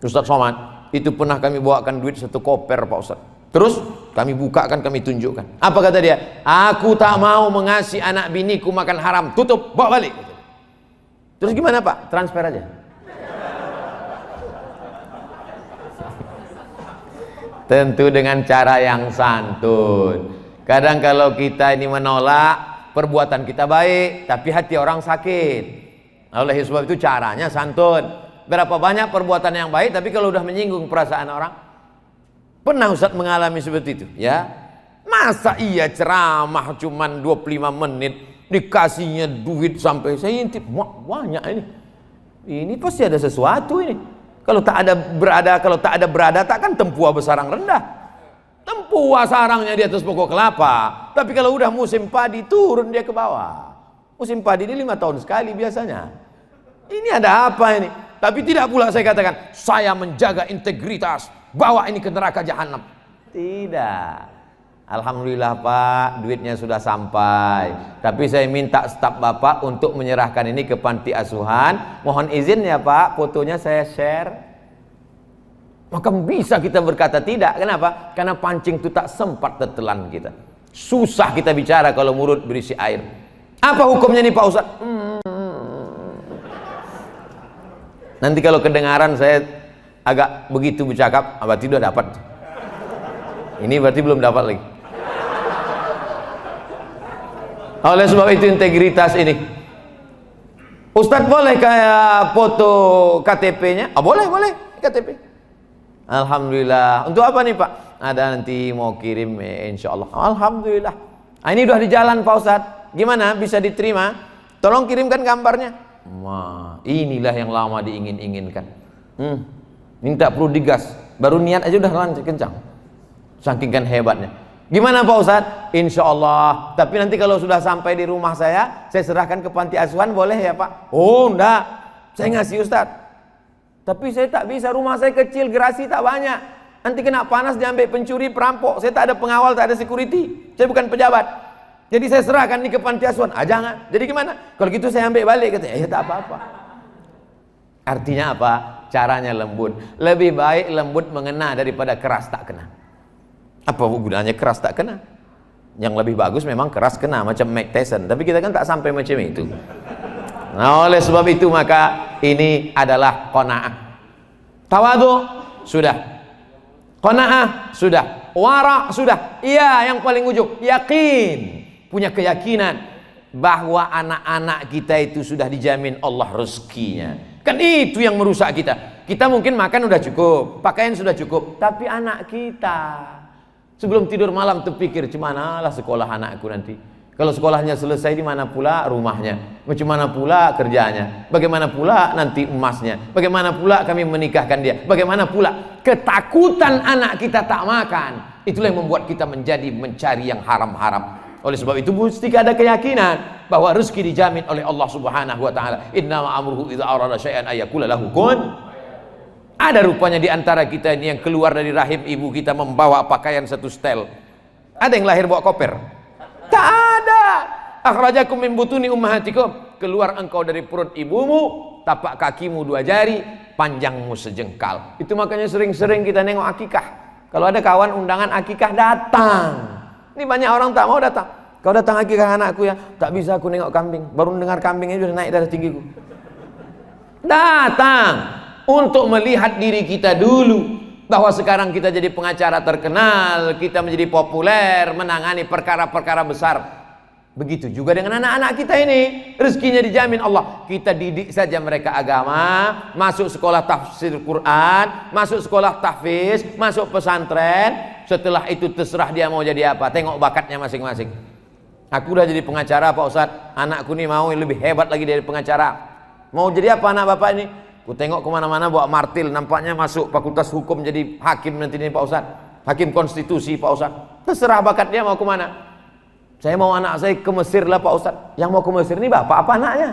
Ustaz Somad, itu pernah kami bawakan duit 1 koper Pak Ustaz. Terus kami bukakan, kami tunjukkan. Apa kata dia? Aku tak mau mengasihi anak biniku makan haram. Tutup, bawa balik. Terus gimana Pak? Transfer aja. Tentu dengan cara yang santun. Kadang kalau kita ini menolak, perbuatan kita baik, tapi hati orang sakit. Oleh sebab itu caranya santun. Berapa banyak perbuatan yang baik, tapi kalau udah menyinggung perasaan orang. Pernah Ustaz mengalami seperti itu? Ya. Masa iya ceramah cuman 25 menit, dikasihnya duit sampai saya intip, banyak ini. Ini pasti ada sesuatu ini. Kalau tak ada berada, takkan tempuah besarang rendah. Tempuah sarangnya di atas pokok kelapa. Tapi kalau udah musim padi, turun dia ke bawah. Musim padi ini 5 tahun sekali biasanya. Ini ada apa ini? Tapi tidak pula saya katakan, saya menjaga integritas, bawa ini ke neraka jahanam. Tidak. Alhamdulillah Pak, duitnya sudah sampai. Tapi saya minta staf Bapak untuk menyerahkan ini ke panti asuhan. Mohon izin ya Pak, fotonya saya share. Maka bisa kita berkata tidak. Kenapa? Karena pancing itu tak sempat tertelan kita. Susah kita bicara kalau mulut berisi air. Apa hukumnya nih Pak Ustaz? Nanti kalau kedengaran saya agak begitu bercakap, berarti sudah dapat. Ini berarti belum dapat lagi. Oleh sebab itu integritas ini. Ustadz boleh kayak foto KTP-nya? Boleh KTP. Alhamdulillah. Untuk apa nih Pak? Ada nanti mau kirim insya Allah. Alhamdulillah. Ini udah di jalan Pak Ustadz. Gimana? Bisa diterima? Tolong kirimkan gambarnya. Wah, inilah yang lama diingin-inginkan. Minta perlu digas. Baru niat aja udah lanjut kencang. Saking kan hebatnya. Gimana Pak Ustadz? Insya Allah. Tapi nanti kalau sudah sampai di rumah saya serahkan ke panti asuhan, boleh ya Pak? Oh enggak, saya ngasih Ustadz. Tapi saya tak bisa, rumah saya kecil, gerasi tak banyak. Nanti kena panas diambil pencuri, perampok. Saya tak ada pengawal, tak ada security. Saya bukan pejabat. Jadi saya serahkan ini ke panti asuhan. Jangan. Jadi gimana? Kalau gitu saya ambil balik. Katanya, ya tak apa-apa. Artinya apa? Caranya lembut. Lebih baik lembut mengena daripada keras tak kena. Apa gunanya keras tak kena? Yang lebih bagus memang keras kena, macam Mike Tyson. Tapi kita kan tak sampai macam itu. Nah, oleh sebab itu maka ini adalah qanaah. Tawadhu sudah, qanaah sudah, wara sudah. Iya, yang paling ujung yakin, punya keyakinan bahwa anak-anak kita itu sudah dijamin Allah rezekinya. Kan itu yang merusak kita. Kita mungkin makan udah cukup, pakaian sudah cukup, tapi anak kita sebelum tidur malam terpikir, "Cemana lah sekolah anakku nanti? Kalau sekolahnya selesai, di mana pula rumahnya? Bagaimana pula kerjanya? Bagaimana pula nanti emasnya? Bagaimana pula kami menikahkan dia? Bagaimana pula?" Ketakutan anak kita tak makan, itulah yang membuat kita menjadi mencari yang haram-haram. Oleh sebab itu mesti ada keyakinan bahwa rezeki dijamin oleh Allah Subhanahu wa taala. Innama amruhu idza arada syai'an ayyakula lahu kun. Ada rupanya di antara kita ini yang keluar dari rahim ibu kita membawa pakaian satu setel. Ada yang lahir bawa koper? Tak ada. Akhrajakum min butuni ummahatikum. Keluar engkau dari perut ibumu, tapak kakimu 2 jari, panjangmu sejengkal. Itu makanya sering-sering kita nengok akikah. Kalau ada kawan undangan akikah, datang. Ini banyak orang tak mau datang. Kau datang akikah anakku ya? Tak bisa aku nengok kambing. Baru dengar kambingnya sudah naik darah tinggiku. Datang untuk melihat diri kita dulu, bahwa sekarang kita jadi pengacara terkenal, kita menjadi populer, menangani perkara-perkara besar. Begitu juga dengan anak-anak kita ini, rezekinya dijamin Allah. Kita didik saja mereka agama, masuk sekolah tafsir Quran, masuk sekolah tahfiz, masuk pesantren. Setelah itu terserah dia mau jadi apa, tengok bakatnya masing-masing. Aku udah jadi pengacara Pak Ustadz, anakku nih mau lebih hebat lagi dari pengacara. Mau jadi apa anak bapak ini? Ku tengok kemana-mana bawa martil, nampaknya masuk fakultas hukum jadi hakim nanti nih Pak Ustadz, hakim konstitusi Pak Ustadz. Terserah bakat dia mau kemana. Saya mau anak saya ke Mesir lah Pak Ustadz. Yang mau ke Mesir ini bapak apa anaknya?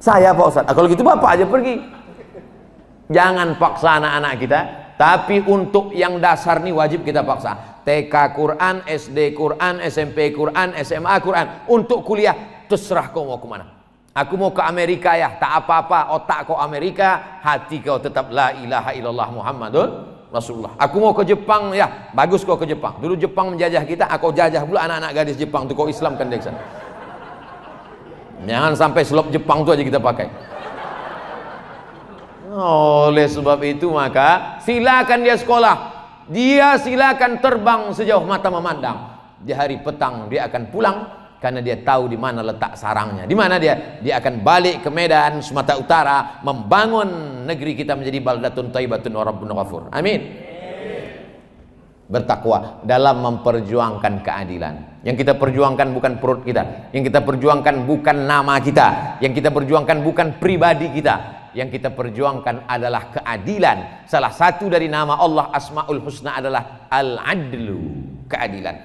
Saya Pak Ustadz. Kalau gitu bapak aja pergi. Jangan paksa anak-anak kita. Tapi untuk yang dasar nih wajib kita paksa. TK Quran, SD Quran, SMP Quran, SMA Quran. Untuk kuliah terserah kau mau kemana. Aku mau ke Amerika ya, tak apa-apa. Otak kau Amerika, hati kau tetap la ilaha illallah Muhammadun Rasulullah. Aku mau ke Jepang ya, bagus kau ke Jepang. Dulu Jepang menjajah kita, aku jajah pula anak-anak gadis Jepang tuh, kau Islamkan dia ke sana. Jangan sampai slop Jepang tuh aja kita pakai. Oleh sebab itu maka silakan dia sekolah. Dia silakan terbang sejauh mata memandang. Di hari petang dia akan pulang karena dia tahu di mana letak sarangnya. Di mana dia? Dia akan balik ke Medan, Sumatera Utara, membangun negeri kita menjadi baldatun thayyibatun wa rabbun ghafur. Amin. Bertakwa dalam memperjuangkan keadilan. Yang kita perjuangkan bukan perut kita, yang kita perjuangkan bukan nama kita, yang kita perjuangkan bukan pribadi kita. Yang kita perjuangkan adalah keadilan. Salah satu dari nama Allah Asmaul Husna adalah Al-Adlu, keadilan.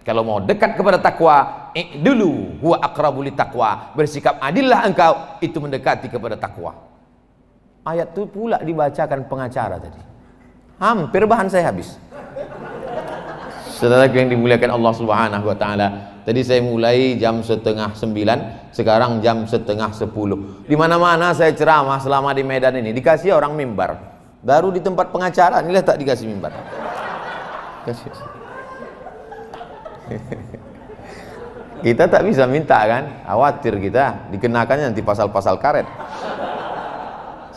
Kalau mau dekat kepada takwa, i'dulu huwa aqrabu littaqwa. Bersikap adillah engkau, itu mendekati kepada takwa. Ayat itu pula dibacakan pengacara tadi. Hampir bahan saya habis. Saudara yang dimuliakan Allah Subhanahu wa taala. Tadi saya mulai jam 8:30, sekarang jam 9:30. Di mana-mana saya ceramah selama di Medan ini dikasih orang mimbar. Baru di tempat pengacara inilah tak dikasih mimbar. Kita tak bisa minta kan, khawatir kita dikenakannya nanti pasal-pasal karet.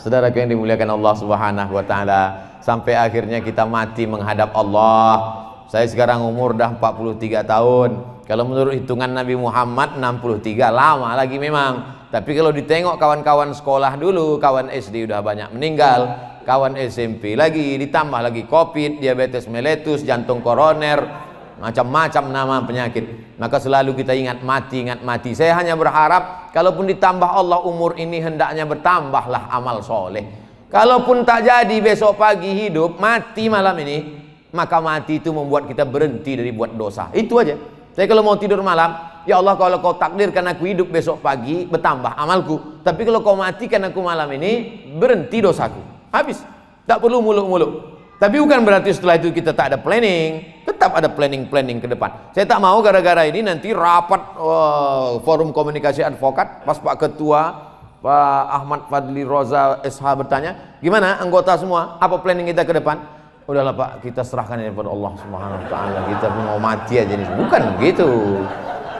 Saudara yang dimuliakan Allah Subhanahu wa taala, sampai akhirnya kita mati menghadap Allah. Saya sekarang umur dah 43 tahun. Kalau menurut hitungan Nabi Muhammad 63, lama lagi memang. Tapi kalau ditengok kawan-kawan sekolah dulu, kawan SD udah banyak meninggal, kawan SMP lagi, ditambah lagi COVID, diabetes mellitus, jantung koroner, macam-macam nama penyakit. Maka selalu kita ingat mati, ingat mati. Saya hanya berharap kalaupun ditambah Allah umur ini, hendaknya bertambahlah amal soleh. Kalaupun tak jadi besok pagi hidup, mati malam ini, maka mati itu membuat kita berhenti dari buat dosa. Itu aja. Saya kalau mau tidur malam, ya Allah kalau kau takdirkan aku hidup besok pagi, bertambah amalku. Tapi kalau kau matikan aku malam ini, berhenti dosaku. Habis. Tak perlu muluk-muluk. Tapi bukan berarti setelah itu kita tak ada planning. Tetap ada planning-planning ke depan. Saya tak mau gara-gara ini nanti rapat forum komunikasi advokat, pas Pak Ketua Pak Ahmad Fadli Roza SH bertanya, gimana anggota semua, apa planning kita ke depan? Udahlah Pak, kita serahkan ini kepada Allah Subhanahu wa taala. Kita mau mati aja nih. Bukan begitu.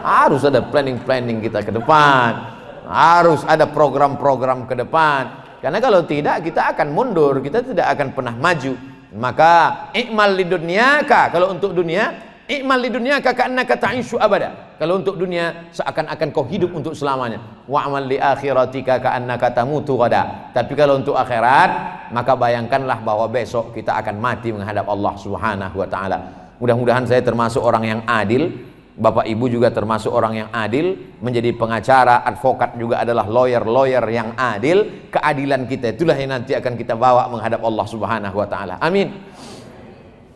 Harus ada planning-planning kita ke depan. Harus ada program-program ke depan. Karena kalau tidak kita akan mundur, kita tidak akan pernah maju. Maka i'mal lidunyaka, kalau untuk dunia, i'mal lidunyaka ka'annaka ta'ishu abada. Kalau untuk dunia seakan-akan kau hidup untuk selamanya. Wa'mal li akhiratika ka'annaka tamutu ghada. Tapi kalau untuk akhirat, maka bayangkanlah bahwa besok kita akan mati menghadap Allah Subhanahu wa taala. Mudah-mudahan saya termasuk orang yang adil, Bapak Ibu juga termasuk orang yang adil, menjadi pengacara, advokat juga adalah lawyer yang adil. Keadilan kita itulah yang nanti akan kita bawa menghadap Allah Subhanahu wa taala. Amin.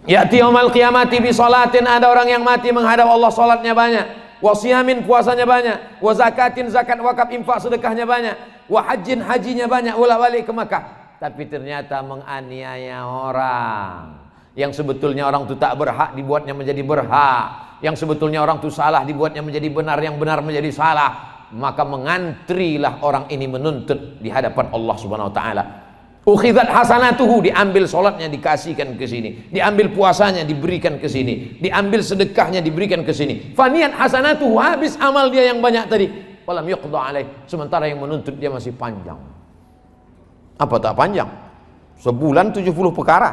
Ya'ti yaumil qiyamati bi salatin, ada orang yang mati menghadap Allah, salatnya banyak. Wa siyamin, puasanya banyak. Wa zakatin, zakat wakaf infak sedekahnya banyak. Wa hajjin, hajinya banyak, bolak-balik ke Makkah. Tapi ternyata menganiaya orang yang sebetulnya orang itu tak berhak, dibuatnya menjadi berhak. Yang sebetulnya orang itu salah, dibuatnya menjadi benar, yang benar menjadi salah. Maka mengantrilah orang ini menuntut di hadapan Allah Subhanahu wa taala. Ukhidat hasanatuhu, diambil solatnya dikasihkan ke sini, diambil puasanya diberikan ke sini, diambil sedekahnya diberikan ke sini. Faniat hasanatuhu, habis amal dia yang banyak tadi. Walam yuqda alaih, sementara yang menuntut dia masih panjang. Apa tak panjang? Sebulan 70 perkara,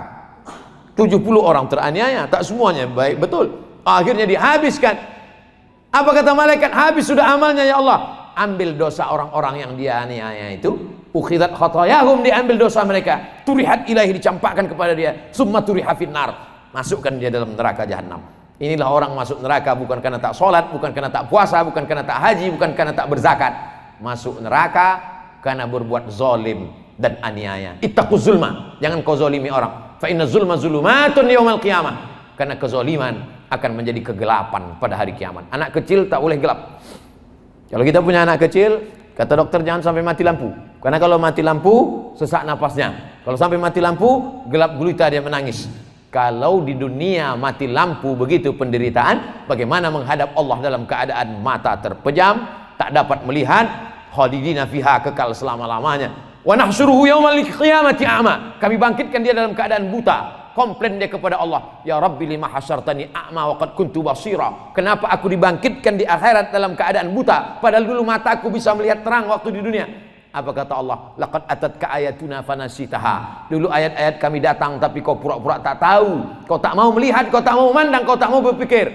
70 orang teraniaya, tak semuanya baik betul. Akhirnya dihabiskan. Apa kata malaikat? Habis sudah amalnya ya Allah. Ambil dosa orang-orang yang dia aniaya itu. Ukhidat khotoyahum, diambil dosa mereka. Turihat ilahi, dicampakkan kepada dia. Summa turiha finnar, masukkan dia dalam neraka jahanam. Inilah orang masuk neraka bukan karena tak sholat, bukan karena tak puasa, bukan karena tak haji, bukan karena tak berzakat. Masuk neraka karena berbuat zalim dan aniaya. Ittaquz zulma, jangan kau zalimi orang. Fa inna zulma zulumatun yaumal qiyamah. Karena kezaliman akan menjadi kegelapan pada hari kiamat. Anak kecil tak boleh gelap. Kalau kita punya anak kecil, kata dokter jangan sampai mati lampu. Karena kalau mati lampu, sesak napasnya. Kalau sampai mati lampu, gelap gulita dia menangis. Kalau di dunia mati lampu begitu penderitaan, bagaimana menghadap Allah dalam keadaan mata terpejam, tak dapat melihat, khalidina fiha, kekal selama-lamanya. Wa nahsyuruhu yaumal qiyamati a'ma. Kami bangkitkan dia dalam keadaan buta. Komplain dia kepada Allah, ya Rabbi lima hasyartani a'ma wa qad kuntu basira. Kenapa aku dibangkitkan di akhirat dalam keadaan buta, padahal dulu mataku bisa melihat terang waktu di dunia. Apa kata Allah? Laqad atatka ayatuna fanasitaha. Dulu ayat-ayat kami datang tapi kau pura-pura tak tahu. Kau tak mau melihat, kau tak mau memandang, kau tak mau berpikir.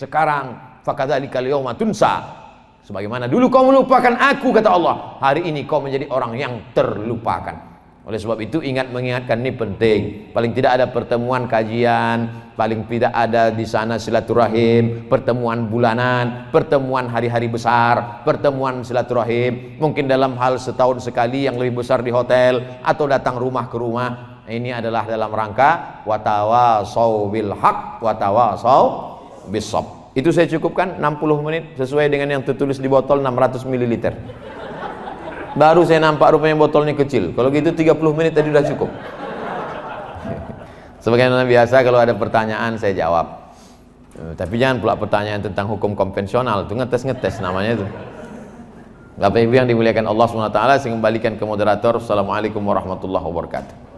Sekarang fakadzalikal yauma tunsa. Sebagaimana dulu kau melupakan aku, kata Allah, hari ini kau menjadi orang yang terlupakan. Oleh sebab itu mengingatkan ini penting. Paling tidak ada pertemuan kajian, paling tidak ada di sana silaturahim, pertemuan bulanan, pertemuan hari-hari besar, pertemuan silaturahim. Mungkin dalam hal setahun sekali yang lebih besar di hotel atau datang rumah ke rumah. Ini adalah dalam rangka watawasau bil haq watawasau bisab. Itu saya cukupkan 60 menit sesuai dengan yang tertulis di botol 600 ml. Baru saya nampak rupanya botolnya kecil. Kalau gitu 30 menit tadi udah cukup. Sebagaimana biasa kalau ada pertanyaan saya jawab. Tapi jangan pula pertanyaan tentang hukum konvensional, itu ngetes-ngetes namanya itu. Bapak Ibu yang dimuliakan Allah SWT, saya kembalikan ke moderator. Assalamualaikum warahmatullahi wabarakatuh.